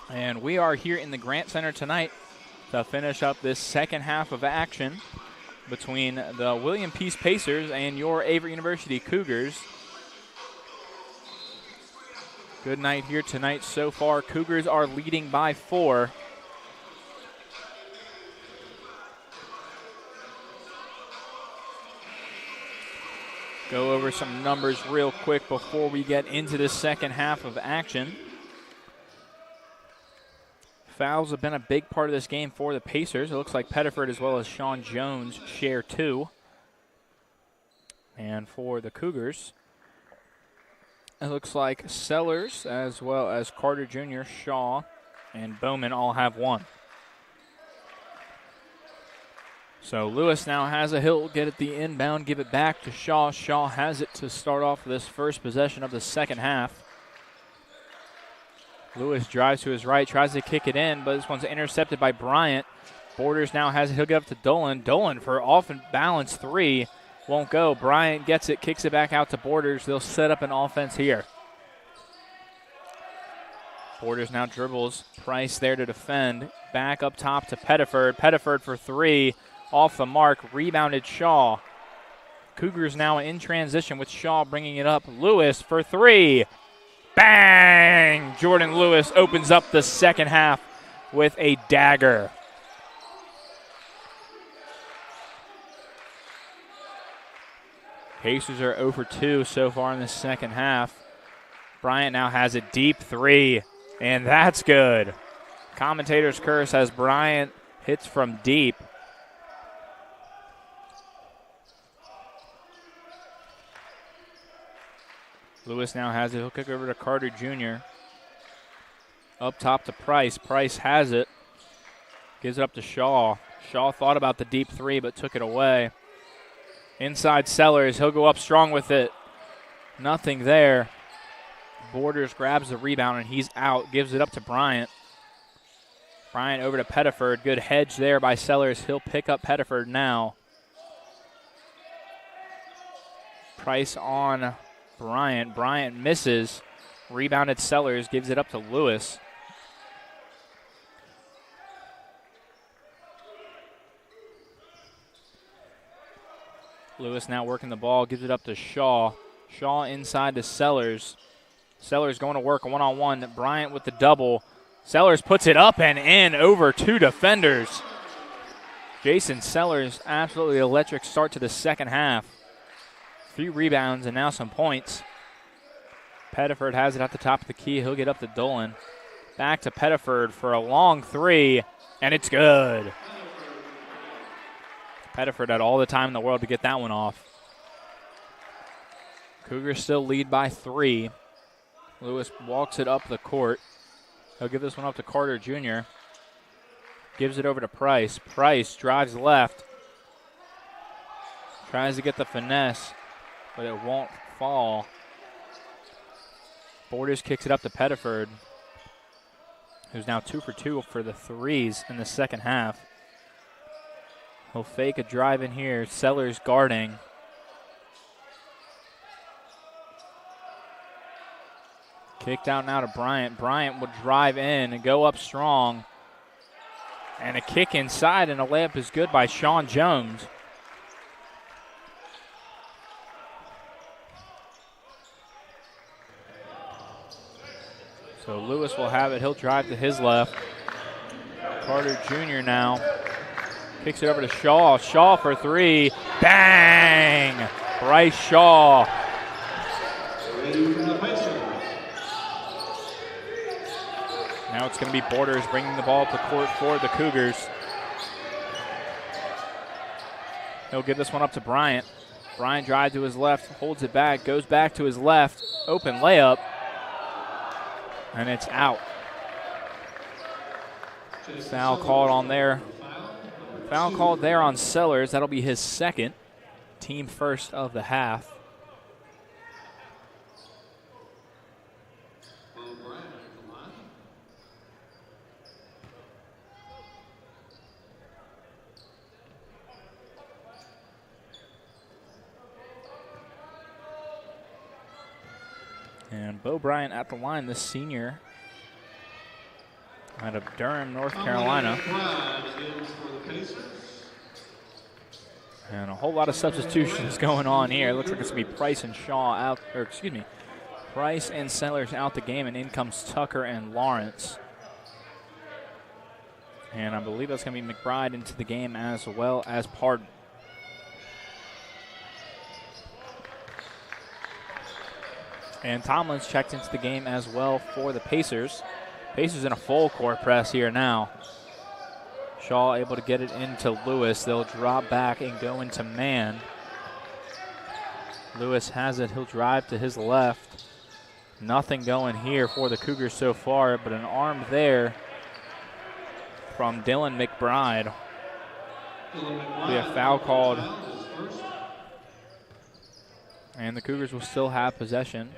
and we are here in the Grant Center tonight to finish up this second half of action between the William Peace Pacers and your Averett University Cougars. Good night here tonight so far. Cougars are leading by 4. Go over some numbers real quick before we get into the second half of action. Fouls have been a big part of this game for the Pacers. It looks like Pettiford as well as Sean Jones share 2. And for the Cougars, it looks like Sellers as well as Carter Jr., Shaw, and Bowman all have 1. So Lewis now has a He'll get it the inbound, give it back to Shaw. Shaw has it to start off this first possession of the second half. Lewis drives to his right, tries to kick it in, but this one's intercepted by Bryant. Borders now has it. He'll get up to Dolan. Dolan for off and balance 3. Won't go. Bryant gets it, kicks it back out to Borders. They'll set up an offense here. Borders now dribbles. Price there to defend. Back up top to Pettiford. Pettiford for three. Off the mark. Rebounded Shaw. Cougars now in transition with Shaw bringing it up. Lewis for three. Bang! Jordan Lewis opens up the second half with a dagger. Pacers are 0 for 2 so far in the second half. Bryant now has a deep three, and that's good. Commentator's curse as Bryant hits from deep. Lewis now has it. He'll kick over to Carter Jr. Up top to Price. Price has it. Gives it up to Shaw. Shaw thought about the deep three but took it away. Inside Sellers. He'll go up strong with it. Nothing there. Borders grabs the rebound and he's out. Gives it up to Bryant. Bryant over to Pettiford. Good hedge there by Sellers. He'll pick up Pettiford now. Price on Bryant. Bryant misses. Rebounded Sellers. Gives it up to Lewis. Lewis now working the ball. Gives it up to Shaw. Shaw inside to Sellers. Sellers going to work one-on-one. Bryant with the double. Sellers puts it up and in over two defenders. Jason Sellers, absolutely electric start to the second half. 3 rebounds and now some points. Pettiford has it at the top of the key. He'll get up to Dolan. Back to Pettiford for a long three, and it's good. Pettiford had all the time in the world to get that one off. Cougars still lead by 3. Lewis walks it up the court. He'll give this one up to Carter Jr. Gives it over to Price. Price drives left. Tries to get the finesse, but it won't fall. Borders kicks it up to Pettiford, who's now 2 for 2 for the threes in the second half. He'll fake a drive in here. Sellers guarding. Kicked out now to Bryant. Bryant would drive in and go up strong. And a kick inside, and a layup is good by Sean Jones. So Lewis will have it. He'll drive to his left. Carter Jr. now kicks it over to Shaw. Shaw for three. Bang! Bryce Shaw. Now it's going to be Borders bringing the ball up the court for the Cougars. He'll give this one up to Bryant. Bryant drives to his left, holds it back, goes back to his left. Open layup. And it's out. Foul called on there. Foul called there on Sellers. That'll be his second. Team first of the half. And Bo Bryant at the line, this senior out of Durham, North Carolina. And a whole lot of substitutions going on here. It looks like it's going to be Price and Shaw out, or excuse me, Price and Sellers out the game, and in comes Tucker and Lawrence. And I believe that's going to be McBride into the game as well as Pardon. And Tomlin's checked into the game as well for the Pacers. Pacers in a full court press here now. Shaw able to get it into Lewis. They'll drop back and go into man. Lewis has it. He'll drive to his left. Nothing going here for the Cougars so far, but an arm there from Dylan McBride. We have foul called. And the Cougars will still have possession.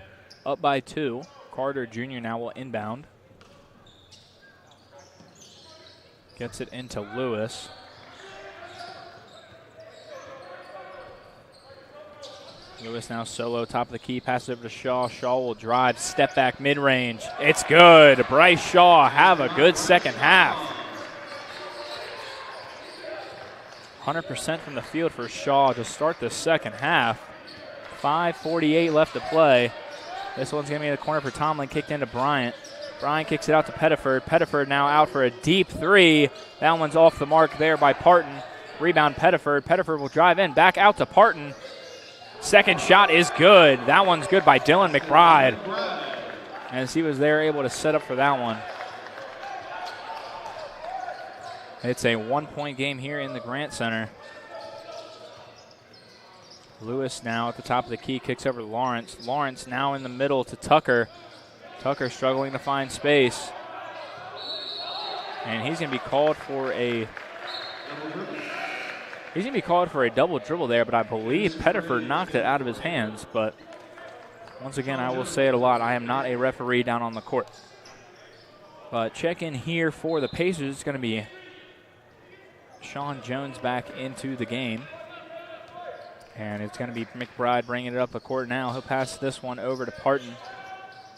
Up by 2. Carter Jr. now will inbound. Gets it into Lewis. Lewis now solo, top of the key, pass over to Shaw. Shaw will drive, step back, mid-range. It's good. Bryce Shaw have a good second half. 100% from the field for Shaw to start the second half. 5:48 left to play. This one's going to be in the corner for Tomlin, kicked into Bryant. Bryant kicks it out to Pettiford. Pettiford now out for a deep three. That one's off the mark there by Parton. Rebound Pettiford. Pettiford will drive in, back out to Parton. Second shot is good. That one's good by Dylan McBride, as he was there able to set up for that one. It's a 1-point game here in the Grant Center. Lewis now at the top of the key, kicks over to Lawrence. Lawrence now in the middle to Tucker. Tucker struggling to find space. And he's going to be called for a double dribble there, but I believe Pettiford knocked it out of his hands. But once again, I will say it a lot, I am not a referee down on the court. But check in here for the Pacers. It's going to be Sean Jones back into the game. And it's going to be McBride bringing it up the court now. He'll pass this one over to Parton.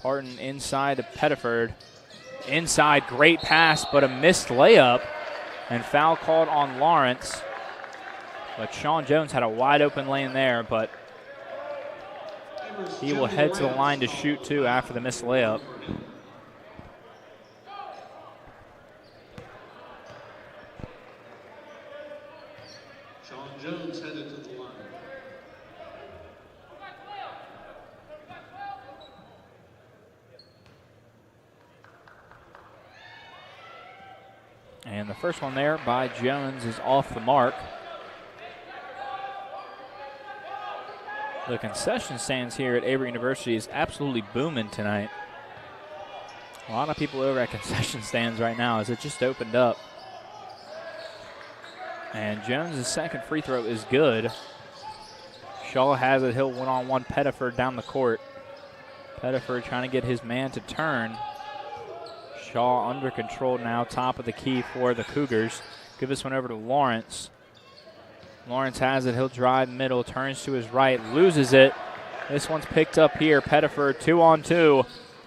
Parton inside to Pettiford. Inside, great pass, but a missed layup. And foul called on Lawrence. But Sean Jones had a wide open lane there, but he will head to the line to shoot too after the missed layup. Sean Jones headed to the line. And the first one there by Jones is off the mark. The concession stands here at Averett University is absolutely booming tonight. A lot of people over at concession stands right now as it just opened up. And Jones' second free throw is good. Shaw has it. He'll one-on-one Pettiford down the court. Pettiford trying to get his man to turn. Shaw under control now, top of the key for the Cougars. Give this one over to Lawrence. Lawrence has it. He'll drive middle, turns to his right, loses it. This one's picked up here. Pettiford 2-on-2.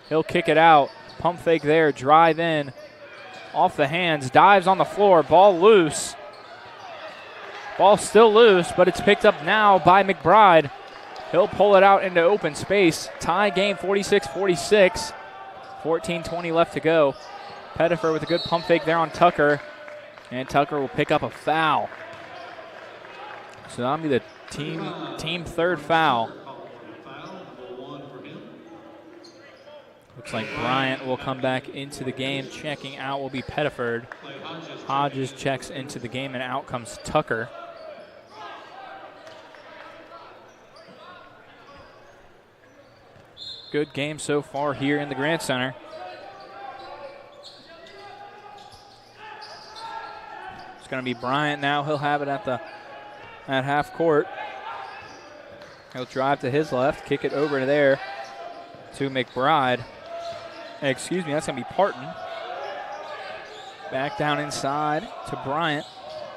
He'll kick it out. Pump fake there, drive in. Off the hands, dives on the floor, ball loose. Ball still loose, but it's picked up now by McBride. He'll pull it out into open space. Tie game 46-46. 14:20 left to go. Pettiford with a good pump fake there on Tucker. And Tucker will pick up a foul. So that'll be the team third foul. Looks like Bryant will come back into the game. Checking out will be Pettiford. Hodges checks into the game, and out comes Tucker. Good game so far here in the Grant Center. It's going to be Bryant now. He'll have it at half court. He'll drive to his left, kick it over to there to McBride. Excuse me, that's going to be Parton. Back down inside to Bryant.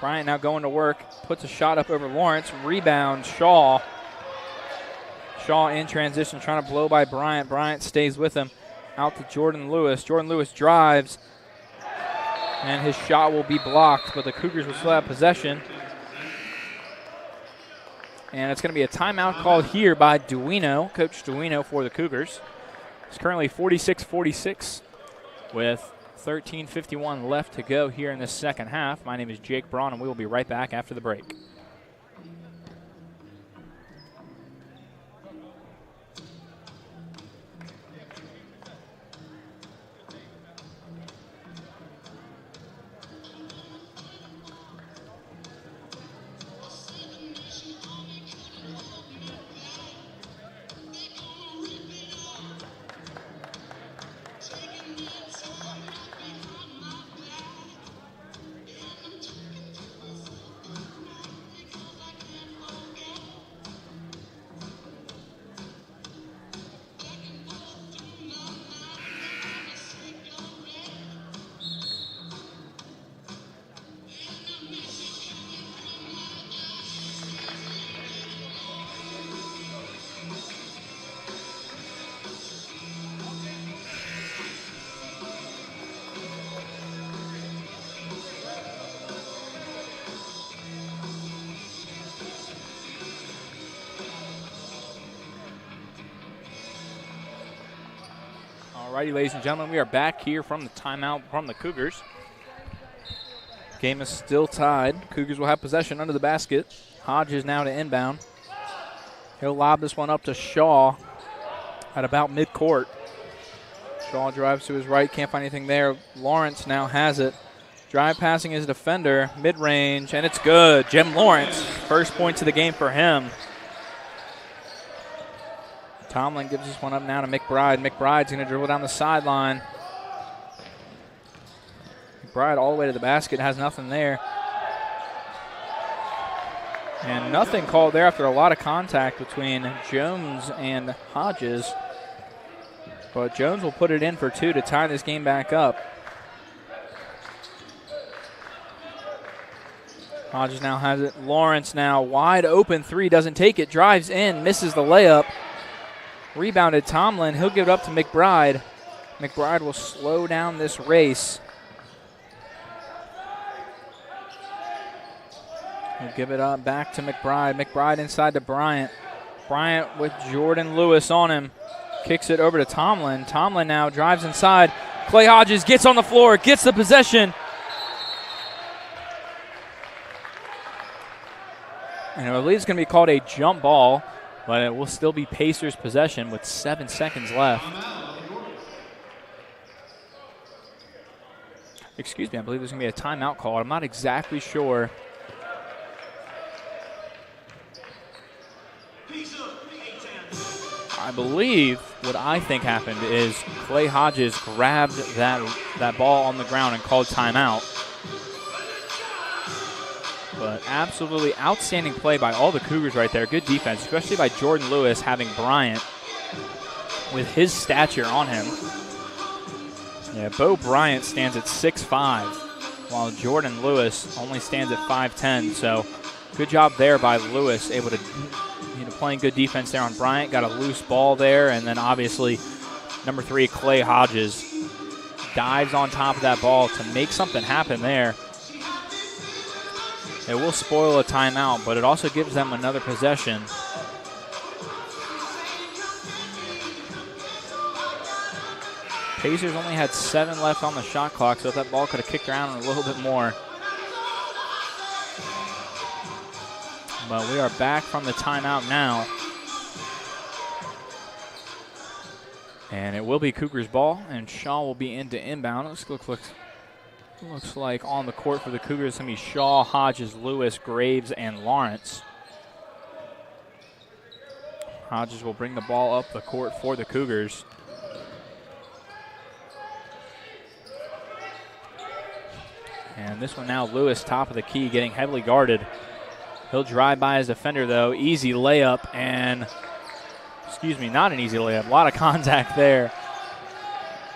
Bryant now going to work, puts a shot up over Lawrence. Rebound, Shaw. Shaw in transition, trying to blow by Bryant. Bryant stays with him. Out to Jordan Lewis. Jordan Lewis drives, and his shot will be blocked, but the Cougars will still have possession. And it's going to be a timeout called here by Duino, Coach Duino for the Cougars. It's currently 46-46 with 13:51 left to go here in the second half. My name is Jake Braun, and we will be right back after the break. Alrighty, ladies and gentlemen, we are back here from the timeout from the Cougars. Game is still tied. Cougars will have possession under the basket. Hodges now to inbound. He'll lob this one up to Shaw at about midcourt. Shaw drives to his right, can't find anything there. Lawrence now has it. Drive passing his defender, mid-range, and it's good. Jim Lawrence, first points of the game for him. Tomlin gives this one up now to McBride. McBride's going to dribble down the sideline. McBride all the way to the basket, has nothing there. And nothing called there after a lot of contact between Jones and Hodges. But Jones will put it in for 2 to tie this game back up. Hodges now has it. Lawrence now wide open 3, doesn't take it, drives in, misses the layup. Rebounded Tomlin. He'll give it up to McBride. McBride will slow down this race. He'll give it up back to McBride. McBride inside to Bryant. Bryant with Jordan Lewis on him. Kicks it over to Tomlin. Tomlin now drives inside. Clay Hodges gets on the floor, gets the possession. And I believe it's going to be called a jump ball, but it will still be Pacers' possession with 7 seconds left. Excuse me, I believe there's going to be a timeout call. I'm not exactly sure. I believe what I think happened is Clay Hodges grabbed that ball on the ground and called timeout. But absolutely outstanding play by all the Cougars right there. Good defense, especially by Jordan Lewis having Bryant with his stature on him. Yeah, Bo Bryant stands at 6'5", while Jordan Lewis only stands at 5'10". So good job there by Lewis, able to playing good defense there on Bryant. Got a loose ball there, and then obviously number 3, Clay Hodges, dives on top of that ball to make something happen there. It will spoil a timeout, but it also gives them another possession. Pacers only had 7 left on the shot clock, so if that ball could have kicked around a little bit more. But we are back from the timeout now. And it will be Cougars ball, and Shaw will be into inbound. Looks like on the court for the Cougars, it's going to be Shaw, Hodges, Lewis, Graves, and Lawrence. Hodges will bring the ball up the court for the Cougars. And this one now, Lewis, top of the key, getting heavily guarded. He'll drive by his defender, though. Easy layup, and, excuse me, not an easy layup. A lot of contact there.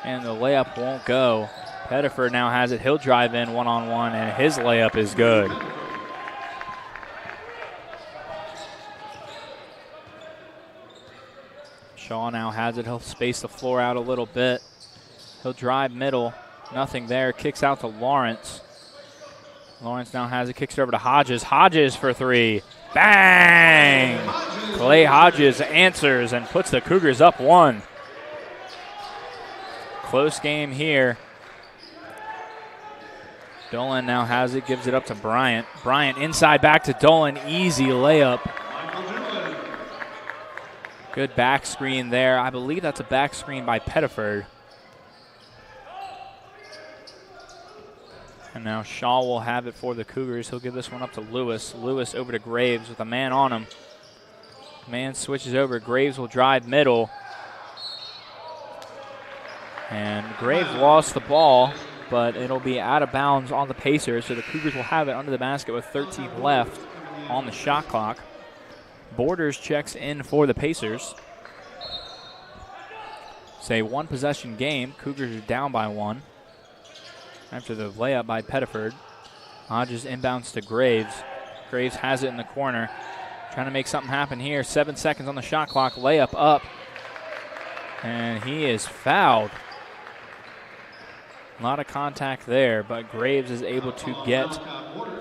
And the layup won't go. Pettiford now has it. He'll drive in one-on-one, and his layup is good. Shaw now has it. He'll space the floor out a little bit. He'll drive middle. Nothing there. Kicks out to Lawrence. Lawrence now has it. Kicks it over to Hodges. Hodges for 3. Bang! Clay Hodges answers and puts the Cougars up 1. Close game here. Dolan now has it, gives it up to Bryant. Bryant inside back to Dolan, easy layup. Good back screen there. I believe that's a back screen by Pettiford. And now Shaw will have it for the Cougars. He'll give this one up to Lewis. Lewis over to Graves with a man on him. Man switches over. Graves will drive middle. And Graves lost the ball, but it'll be out of bounds on the Pacers, so the Cougars will have it under the basket with 13 left on the shot clock. Borders checks in for the Pacers. It's a 1-possession game. Cougars are down by 1 after the layup by Pettiford. Hodges inbounds to Graves. Graves has it in the corner. Trying to make something happen here. 7 seconds on the shot clock. Layup up. And he is fouled. A lot of contact there, but Graves is able to get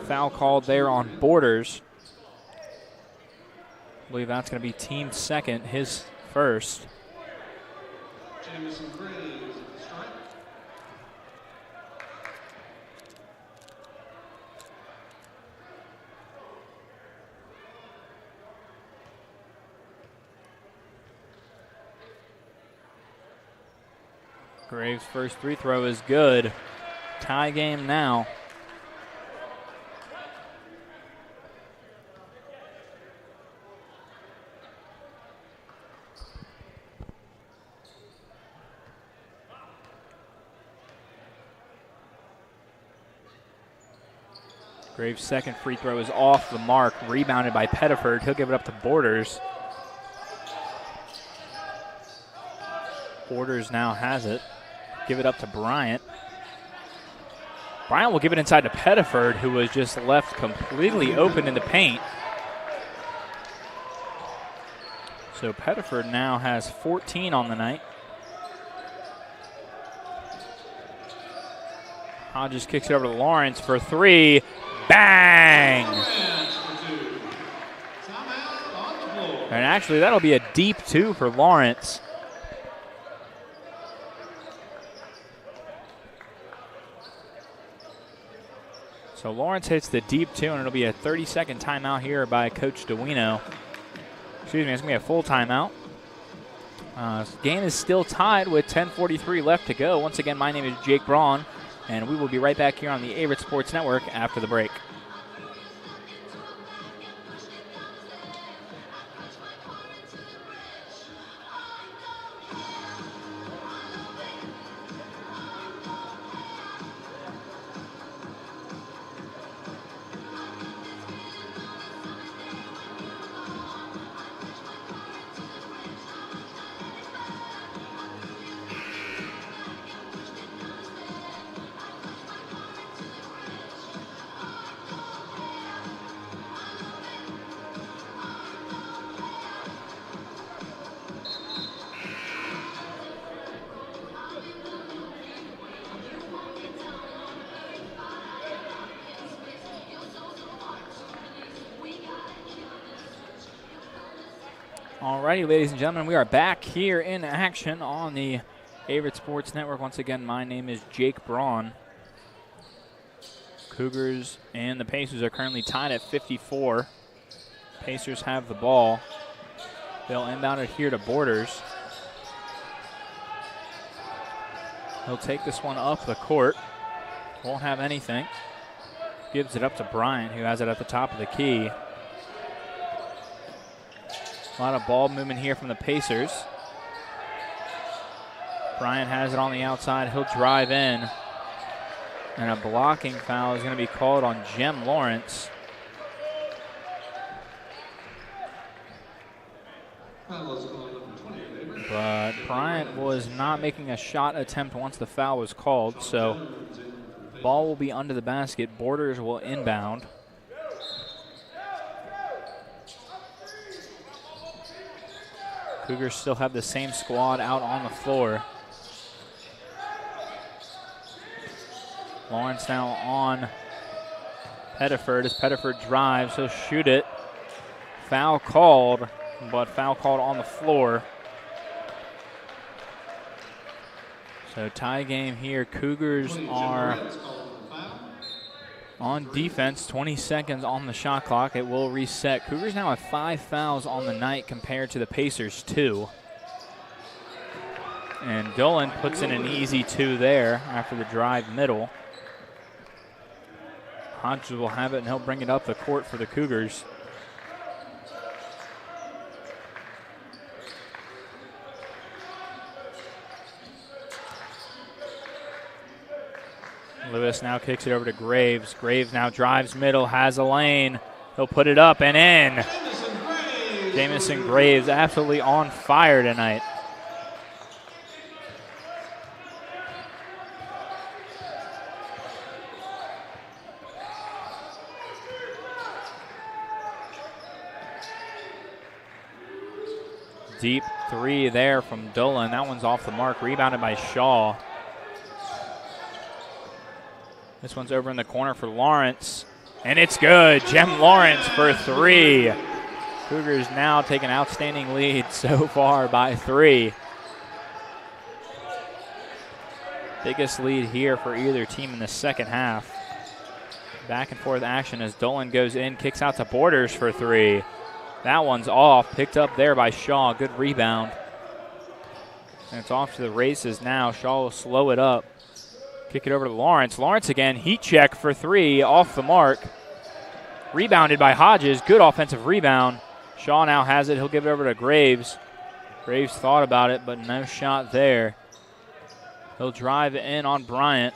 foul called there on Borders. I believe that's going to be team second, his first. Jamison Graves at the stripe. Graves' first free throw is good. Tie game now. Graves' second free throw is off the mark, rebounded by Pettiford. He'll give it up to Borders. Borders now has it. Give it up to Bryant. Bryant will give it inside to Pettiford, who was just left completely open in the paint. So Pettiford now has 14 on the night. Hodges kicks it over to Lawrence for three. Bang! And actually, that'll be a deep two for Lawrence. So Lawrence hits the deep two, and it'll be a 30-second timeout here by Coach DeWino. Excuse me, it's going to be a full timeout. Game is still tied with 10:43 left to go. Once again, my name is Jake Braun, and we will be right back here on the Averett Sports Network after the break. Alrighty, ladies and gentlemen, we are back here in action on the Averett Sports Network. Once again, my name is Jake Braun. Cougars and the Pacers are currently tied at 54. Pacers have the ball. They'll inbound it here to Borders. He'll take this one up the court. Won't have anything. Gives it up to Bryant, who has it at the top of the key. A lot of ball movement here from the Pacers. Bryant has it on the outside. He'll drive in. And a blocking foul is going to be called on Jem Lawrence. But Bryant was not making a shot attempt once the foul was called. So ball will be under the basket. Borders will inbound. Cougars still have the same squad out on the floor. Lawrence now on Pettiford. As Pettiford drives, he'll shoot it. Foul called, but foul called on the floor. So tie game here. Cougars are on defense, 20 seconds on the shot clock. It will reset. Cougars now have 5 fouls on the night compared to the Pacers 2. And Dolan puts in an easy 2 there after the drive middle. Hodges will have it, and he'll bring it up the court for the Cougars. Lewis now kicks it over to Graves. Graves now drives middle, has a lane. He'll put it up and in. Jamison Graves absolutely on fire tonight. Deep 3 there from Dolan. That one's off the mark, rebounded by Shaw. This one's over in the corner for Lawrence, and it's good. Jem Lawrence for 3. Cougars now take an outstanding lead so far by 3. Biggest lead here for either team in the second half. Back and forth action as Dolan goes in, kicks out to Borders for three. That one's off, picked up there by Shaw. Good rebound. And it's off to the races now. Shaw will slow it up. Kick it over to Lawrence. Lawrence again, heat check for three, off the mark. Rebounded by Hodges, good offensive rebound. Shaw now has it, he'll give it over to Graves. Graves thought about it, but no shot there. He'll drive in on Bryant.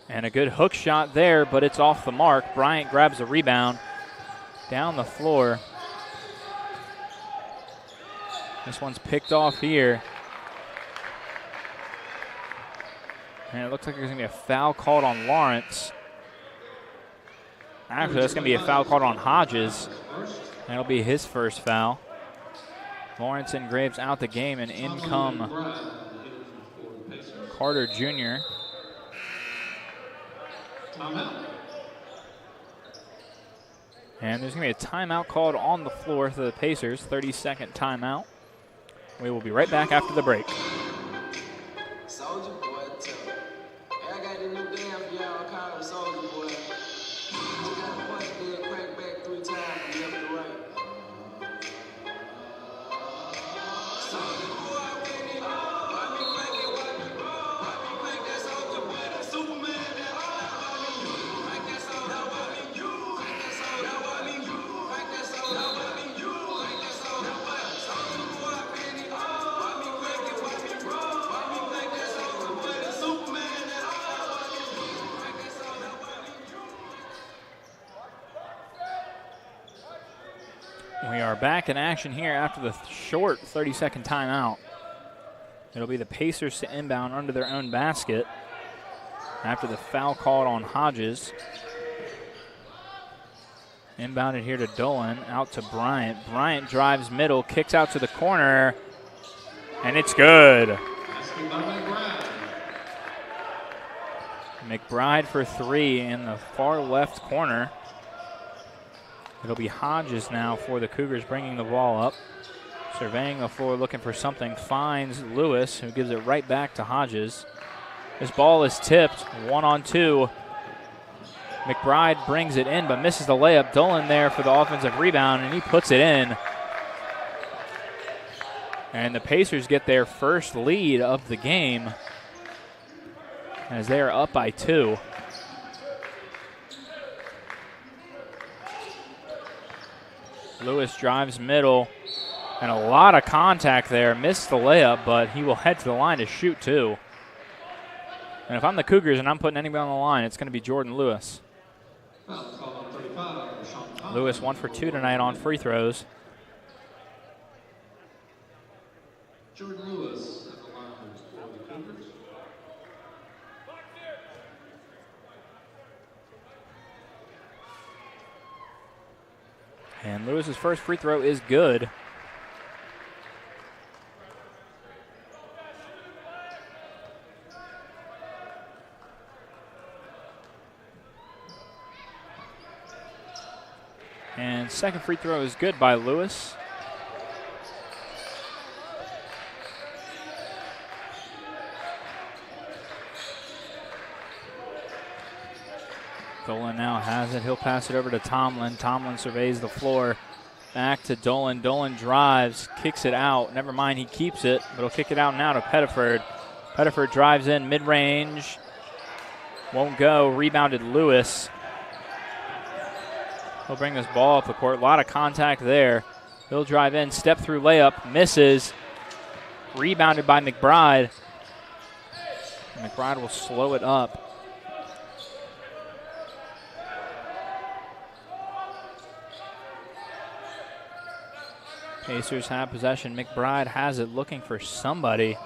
And a good hook shot there, but it's off the mark. Bryant grabs a rebound down the floor. This one's picked off here. And it looks like there's going to be a foul called on Lawrence. Actually, that's going to be a foul called on Hodges. That'll be his first foul. Lawrence and Graves out the game, and in come Carter Jr. And there's going to be a timeout called on the floor for the Pacers, 30-second timeout. We will be right back after the break. We are back in action here after the short 30-second timeout. It'll be the Pacers to inbound under their own basket after the foul called on Hodges. Inbounded here to Dolan, out to Bryant. Bryant drives middle, kicks out to the corner, and it's good. McBride for three in the far left corner. It'll be Hodges now for the Cougars, bringing the ball up. Surveying the floor, looking for something. Finds Lewis, who gives it right back to Hodges. This ball is tipped, 1-on-2. McBride brings it in, but misses the layup. Dolan there for the offensive rebound, and he puts it in. And the Pacers get their first lead of the game as they are up by 2. Lewis drives middle, and a lot of contact there. Missed the layup, but he will head to the line to shoot too. And if I'm the Cougars and I'm putting anybody on the line, it's going to be Jordan Lewis. Lewis 1 for 2 tonight on free throws. Jordan Lewis at the line for the Cougars. And Lewis's first free throw is good. And second free throw is good by Lewis. Dolan now has it. He'll pass it over to Tomlin. Tomlin surveys the floor. Back to Dolan. Dolan drives, kicks it out. Never mind, he keeps it, but he'll kick it out now to Pettiford. Pettiford drives in mid-range. Won't go. Rebounded Lewis. He'll bring this ball up the court. A lot of contact there. He'll drive in, step through layup, misses. Rebounded by McBride. McBride will slow it up. Pacers have possession. McBride has it, looking for somebody.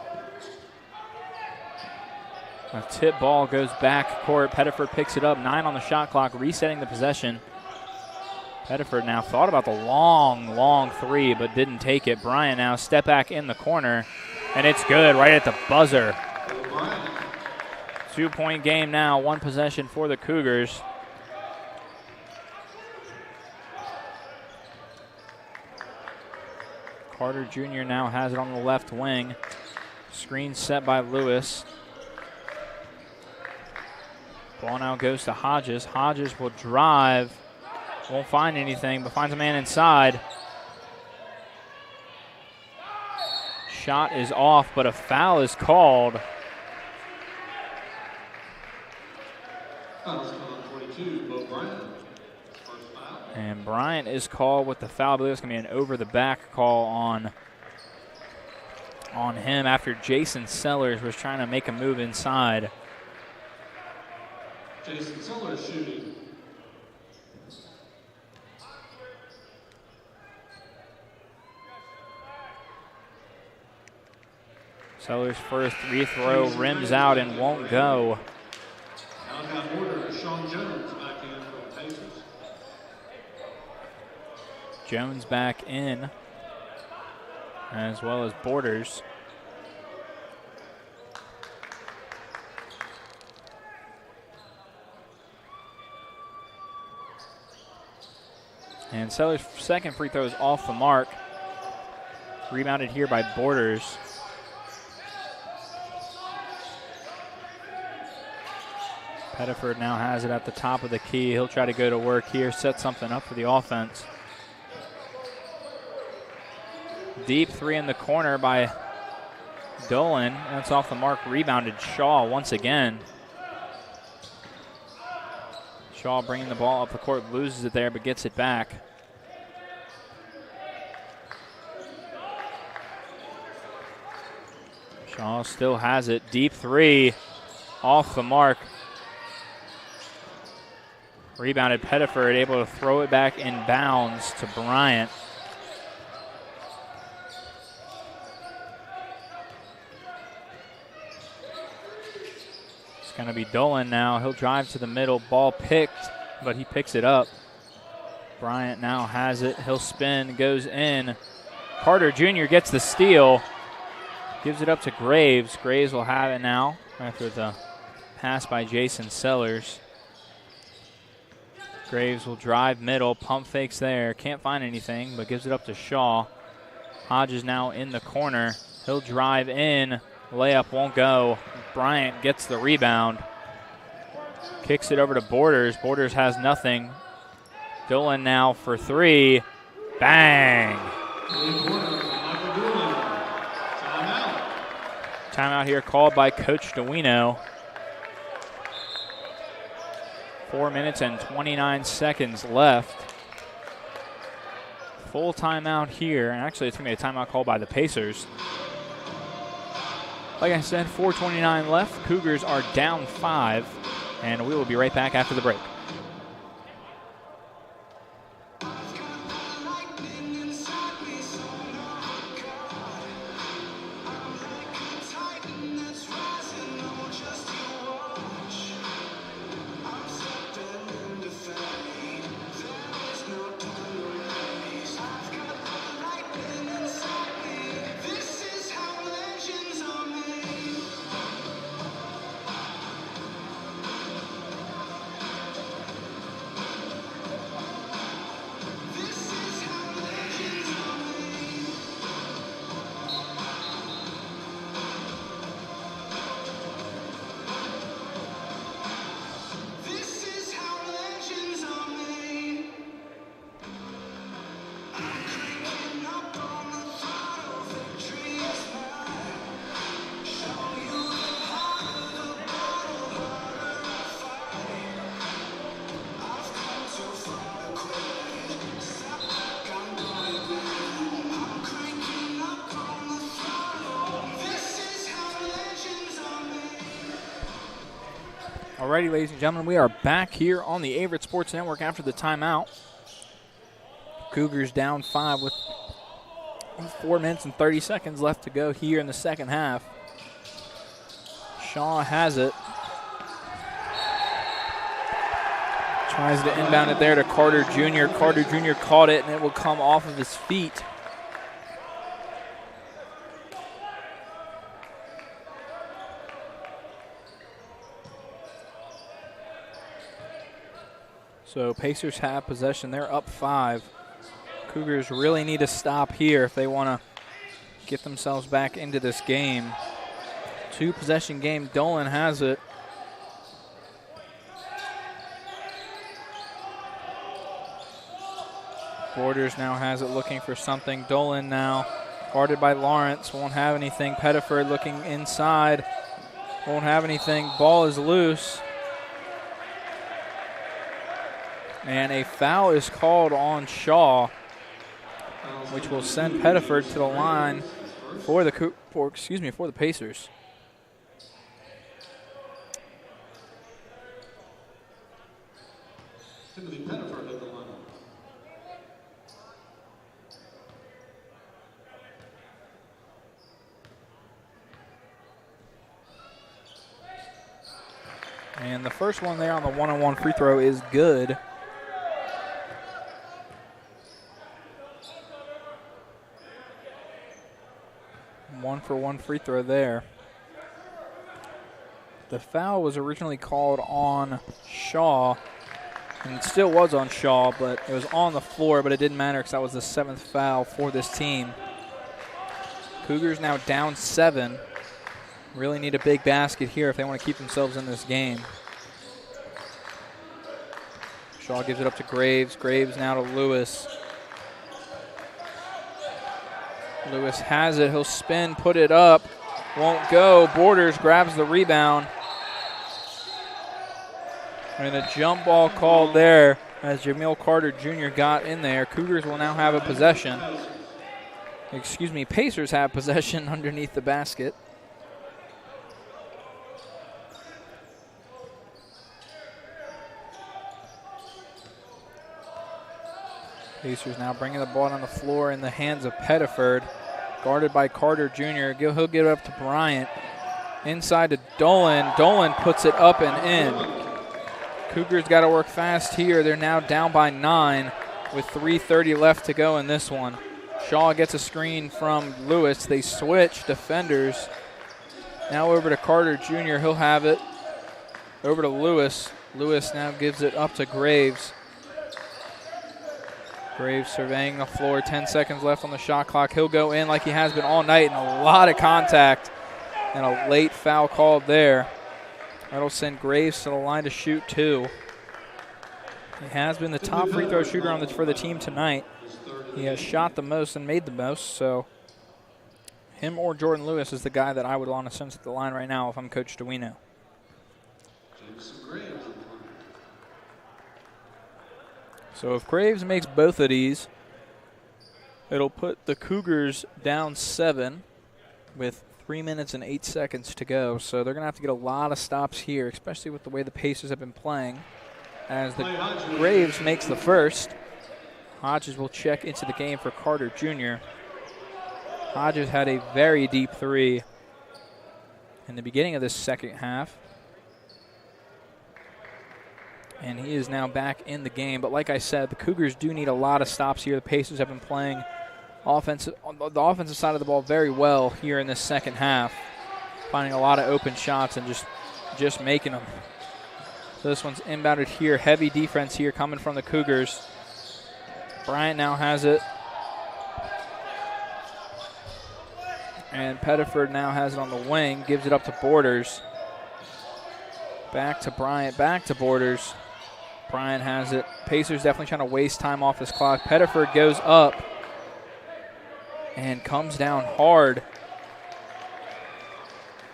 A tip ball goes back court. Pettiford picks it up. 9 on the shot clock, resetting the possession. Pettiford now thought about the long three, but didn't take it. Bryant now step back in the corner, and it's good right at the buzzer. 2-point game now, 1 possession for the Cougars. Carter Jr. now has it on the left wing. Screen set by Lewis. Ball now goes to Hodges. Hodges will drive. Won't find anything, but finds a man inside. Shot is off, but a foul is called. Foul's called 22, Bo Bryant. First foul. And Bryant is called with the foul. I believe it's going to be an over-the-back call on him after Jason Sellers was trying to make a move inside. Jason Sellers shooting. Sellers' first free throw rims out and won't go. Now got order Sean Jones back in for the Pacers. Jones back in, as well as Borders. And Sellers' second free throw is off the mark. Rebounded here by Borders. Pettiford now has it at the top of the key. He'll try to go to work here, set something up for the offense. Deep three in the corner by Dolan. That's off the mark. Rebounded Shaw once again. Shaw bringing the ball up the court, loses it there, but gets it back. Shaw still has it. Deep three off the mark. Rebounded Pettiford, able to throw it back in bounds to Bryant. It's going to be Dolan now. He'll drive to the middle. Ball picked, but he picks it up. Bryant now has it. He'll spin, goes in. Carter Jr. gets the steal. Gives it up to Graves. Graves will have it now after the pass by Jason Sellers. Graves will drive middle, pump fakes there. Can't find anything, but gives it up to Shaw. Hodges now in the corner. He'll drive in. Layup won't go. Bryant gets the rebound. Kicks it over to Borders. Borders has nothing. Dolan now for three. Bang! Timeout here called by Coach DeWino. 4 minutes and 29 seconds left. Full timeout here. And actually, it's going to be a timeout called by the Pacers. Like I said, 4:29 left. Cougars are down 5. And we will be right back after the break. Alrighty, ladies and gentlemen, we are back here on the Averett Sports Network after the timeout. Cougars down 5 with 4 minutes and 30 seconds left to go here in the second half. Shaw has it. Tries to inbound it there to Carter Jr. Carter Jr. caught it, and it will come off of his feet. So Pacers have possession. They're up 5. Cougars really need to stop here if they want to get themselves back into this game. 2-possession game. Dolan has it. Borders now has it looking for something. Dolan now guarded by Lawrence. Won't have anything. Pettiford looking inside. Won't have anything. Ball is loose. And a foul is called on Shaw, which will send Pettiford to the line for the Pacers. Timothy Pettiford at the line. And the first one there on the one-on-one free throw is good. One-for-one free throw there. The foul was originally called on Shaw, and it still was on Shaw, but it was on the floor, but it didn't matter because that was the 7th foul for this team. Cougars now down 7. Really need a big basket here if they want to keep themselves in this game. Shaw gives it up to Graves. Graves now to Lewis. Lewis has it. He'll spin, put it up. Won't go. Borders grabs the rebound. And a jump ball called there as Jamil Carter Jr. got in there. Cougars will now have a possession. Pacers have possession underneath the basket. Pacers now bringing the ball on the floor in the hands of Pettiford. Guarded by Carter Jr. He'll get it up to Bryant. Inside to Dolan. Dolan puts it up and in. Cougars got to work fast here. They're now down by 9 with 3:30 left to go in this one. Shaw gets a screen from Lewis. They switch defenders. Now over to Carter Jr. He'll have it. Over to Lewis. Lewis now gives it up to Graves. Graves surveying the floor. 10 seconds left on the shot clock. He'll go in like he has been all night, and a lot of contact and a late foul called there. That'll send Graves to the line to shoot 2. He has been the top free throw shooter for the team tonight. He has shot the most and made the most, so him or Jordan Lewis is the guy that I would want to send at the line right now if I'm Coach DeWino. So if Graves makes both of these, it'll put the Cougars down 7 with 3 minutes and 8 seconds to go. So they're going to have to get a lot of stops here, especially with the way the Pacers have been playing. As the Graves makes the first, Hodges will check into the game for Carter Jr. Hodges had a very deep 3 in the beginning of this second half. And he is now back in the game. But like I said, the Cougars do need a lot of stops here. The Pacers have been playing the offensive side of the ball very well here in this second half, finding a lot of open shots and just making them. So this one's inbounded here. Heavy defense here coming from the Cougars. Bryant now has it. And Pettiford now has it on the wing. Gives it up to Borders. Back to Bryant, back to Borders. Bryant has it. Pacers definitely trying to waste time off this clock. Pettiford goes up and comes down hard.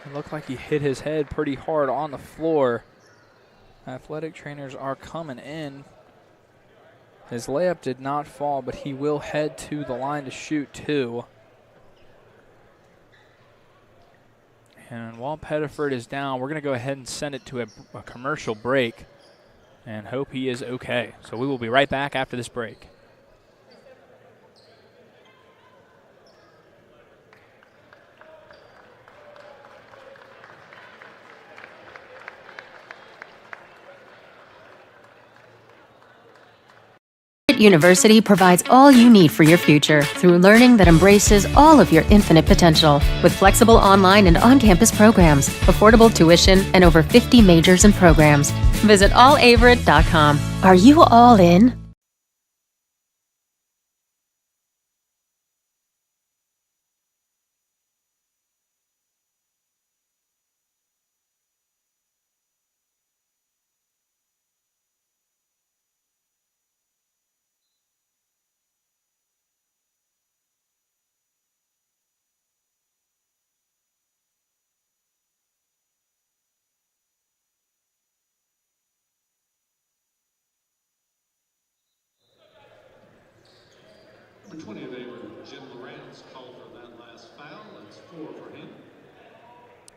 It looked like he hit his head pretty hard on the floor. Athletic trainers are coming in. His layup did not fall, but he will head to the line to shoot 2. And while Pettiford is down, we're going to go ahead and send it to a commercial break and hope he is okay. So we will be right back after this break. University provides all you need for your future through learning that embraces all of your infinite potential. With flexible online and on-campus programs, affordable tuition, and over 50 majors and programs. Visit allaverett.com. Are you all in? Number 20 of Averett, Jim Lawrence, called for that last foul. That's 4 for him.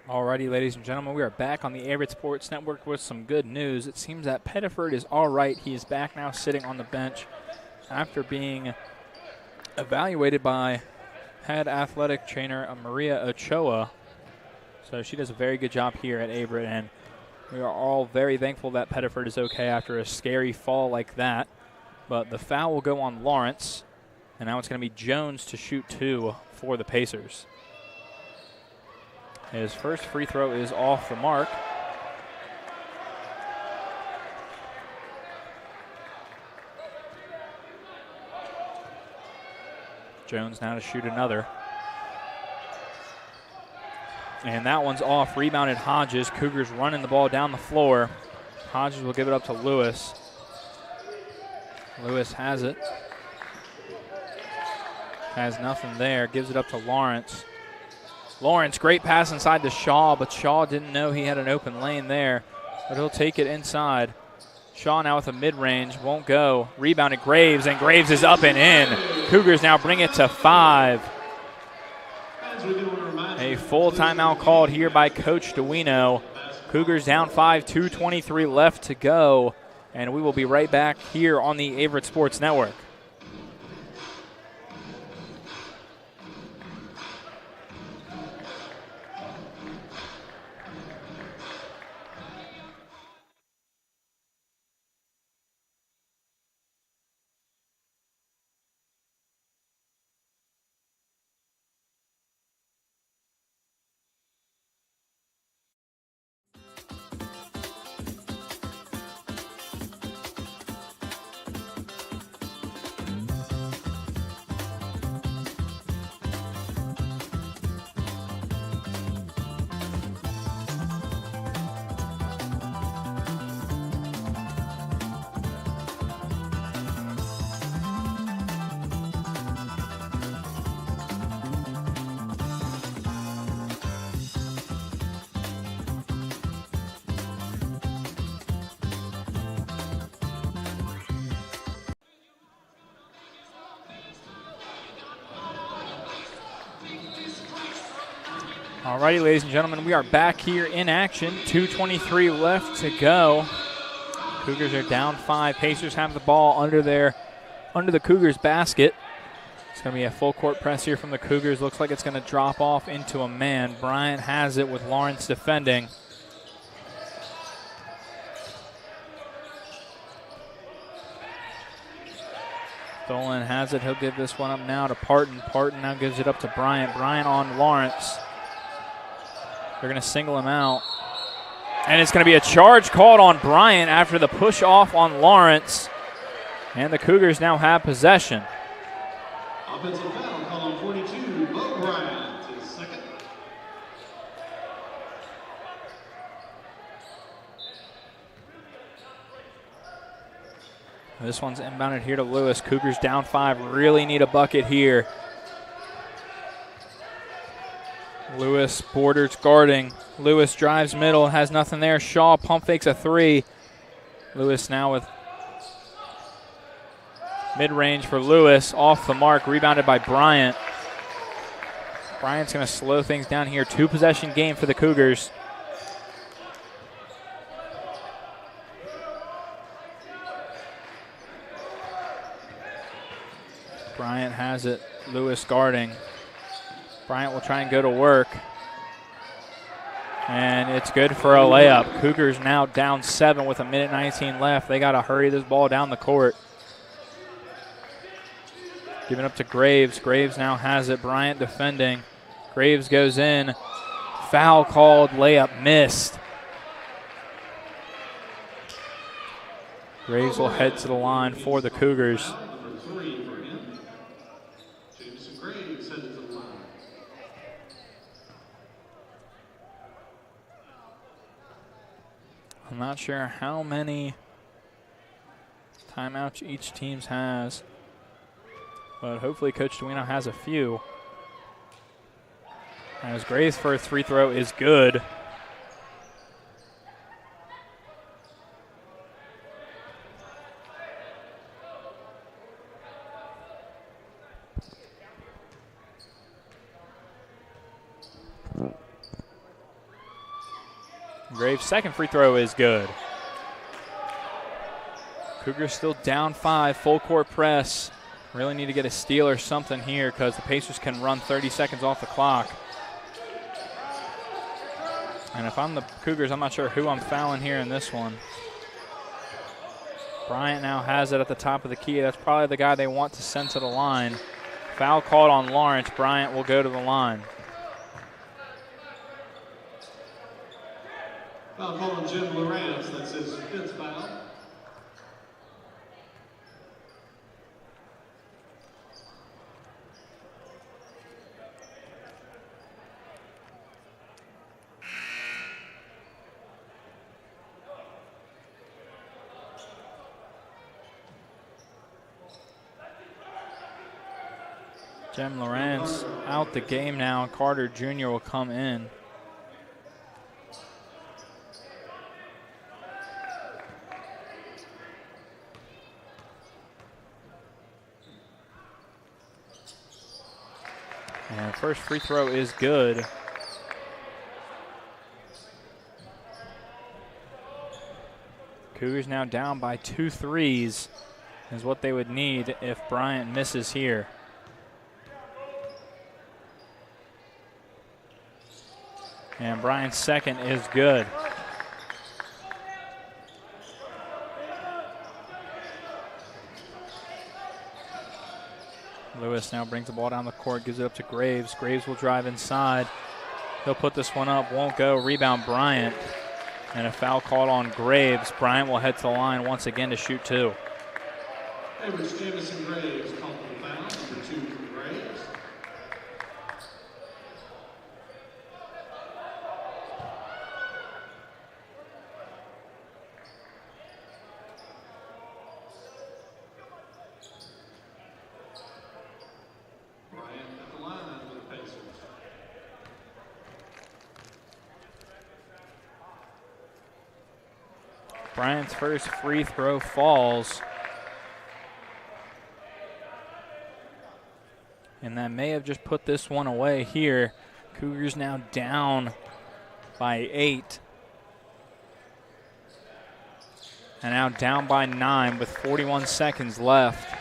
Alrighty, ladies and gentlemen, we are back on the Averett Sports Network with some good news. It seems that Pettiford is all right. He is back now sitting on the bench after being evaluated by head athletic trainer Maria Ochoa. So she does a very good job here at Averett, and we are all very thankful that Pettiford is okay after a scary fall like that. But the foul will go on Lawrence, and now it's going to be Jones to shoot 2 for the Pacers. His first free throw is off the mark. Jones now to shoot another. And that one's off. Rebounded Hodges. Cougars running the ball down the floor. Hodges will give it up to Lewis. Lewis has it. Has nothing there. Gives it up to Lawrence. Lawrence, great pass inside to Shaw, but Shaw didn't know he had an open lane there. But he'll take it inside. Shaw now with a mid-range. Won't go. Rebounded Graves, and Graves is up and in. Cougars now bring it to 5. A full timeout called here by Coach Duino. Cougars down 5, 2:23 left to go. And we will be right back here on the Averett Sports Network. Alrighty, ladies and gentlemen, we are back here in action. 2:23 left to go. Cougars are down 5. Pacers have the ball under the Cougars basket. It's going to be a full court press here from the Cougars. Looks like it's going to drop off into a man. Bryant has it with Lawrence defending. Dolan has it. He'll give this one up now to Parton. Parton now gives it up to Bryant. Bryant on Lawrence. They're going to single him out. And it's going to be a charge called on Bryant after the push off on Lawrence. And the Cougars now have possession. Offensive foul called on 42, Bo Bryant, his second. This one's inbounded here to Lewis. Cougars down 5, really need a bucket here. Lewis borders guarding. Lewis drives middle, has nothing there. Shaw pump fakes a 3. Lewis now with mid-range for Lewis. Off the mark, rebounded by Bryant. Bryant's going to slow things down here. 2-possession game for the Cougars. Bryant has it. Lewis guarding. Bryant will try and go to work. And it's good for a layup. Cougars now down 7 with 1:19 left. They got to hurry this ball down the court. Giving up to Graves. Graves now has it. Bryant defending. Graves goes in. Foul called. Layup missed. Graves will head to the line for the Cougars. I'm not sure how many timeouts each team has, but hopefully Coach Duino has a few. As Graves' first free throw is good. Graves' second free throw is good. Cougars still down 5, full court press. Really need to get a steal or something here because the Pacers can run 30 seconds off the clock. And if I'm the Cougars, I'm not sure who I'm fouling here in this one. Bryant now has it at the top of the key. That's probably the guy they want to send to the line. Foul called on Lawrence. Bryant will go to the line. Foul called on Jim Lawrence. That's his 5th foul. Jim Lawrence out the game now. Carter Jr. will come in. And first free throw is good. Cougars now down by 2 threes is what they would need if Bryant misses here. And Bryant's second is good. Lewis now brings the ball down the court, gives it up to Graves. Graves will drive inside. He'll put this one up, won't go. Rebound Bryant. And a foul called on Graves. Bryant will head to the line once again to shoot 2. Averett Jamison Graves called for the foul, number 2 for Graves. Bryant's first free throw falls. And that may have just put this one away here. Cougars now down by 8. And now down by 9 with 41 seconds left.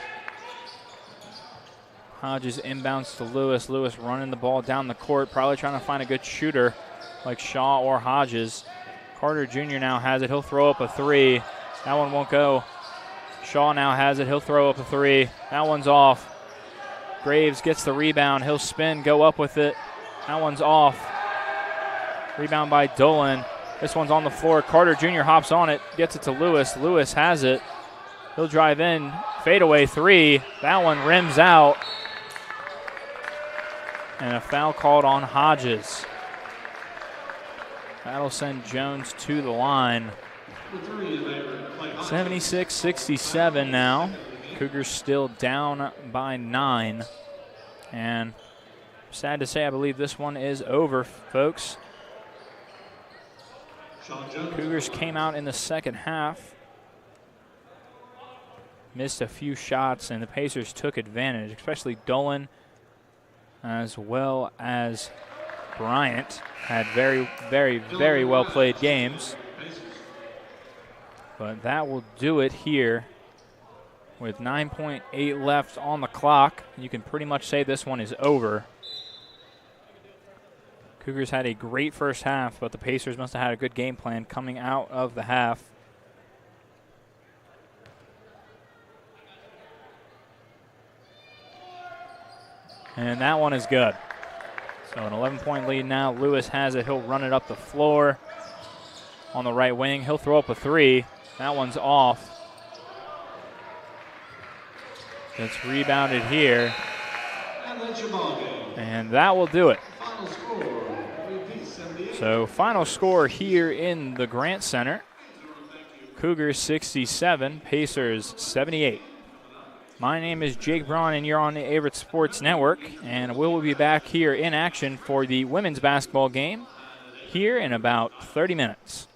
Hodges inbounds to Lewis. Lewis running the ball down the court, probably trying to find a good shooter like Shaw or Hodges. Carter Jr. now has it. He'll throw up a 3. That one won't go. Shaw now has it. He'll throw up a 3. That one's off. Graves gets the rebound. He'll spin, go up with it. That one's off. Rebound by Dolan. This one's on the floor. Carter Jr. hops on it, gets it to Lewis. Lewis has it. He'll drive in. Fadeaway 3. That one rims out. And a foul called on Hodges. That'll send Jones to the line. 76-67 now. Cougars still down by 9. And sad to say, I believe this one is over, folks. Cougars came out in the second half, missed a few shots, and the Pacers took advantage, especially Dolan as well as Bryant had very, very, very well played games. But that will do it here with 9.8 left on the clock. You can pretty much say this one is over. Cougars had a great first half, but the Pacers must have had a good game plan coming out of the half. And that one is good. So an 11-point lead now. Lewis has it. He'll run it up the floor on the right wing. He'll throw up a 3. That one's off. It's rebounded here. And that will do it. So final score here in the Grant Center. Cougars 67, Pacers 78. My name is Jake Braun, and you're on the Averett Sports Network. And we'll be back here in action for the women's basketball game here in about 30 minutes.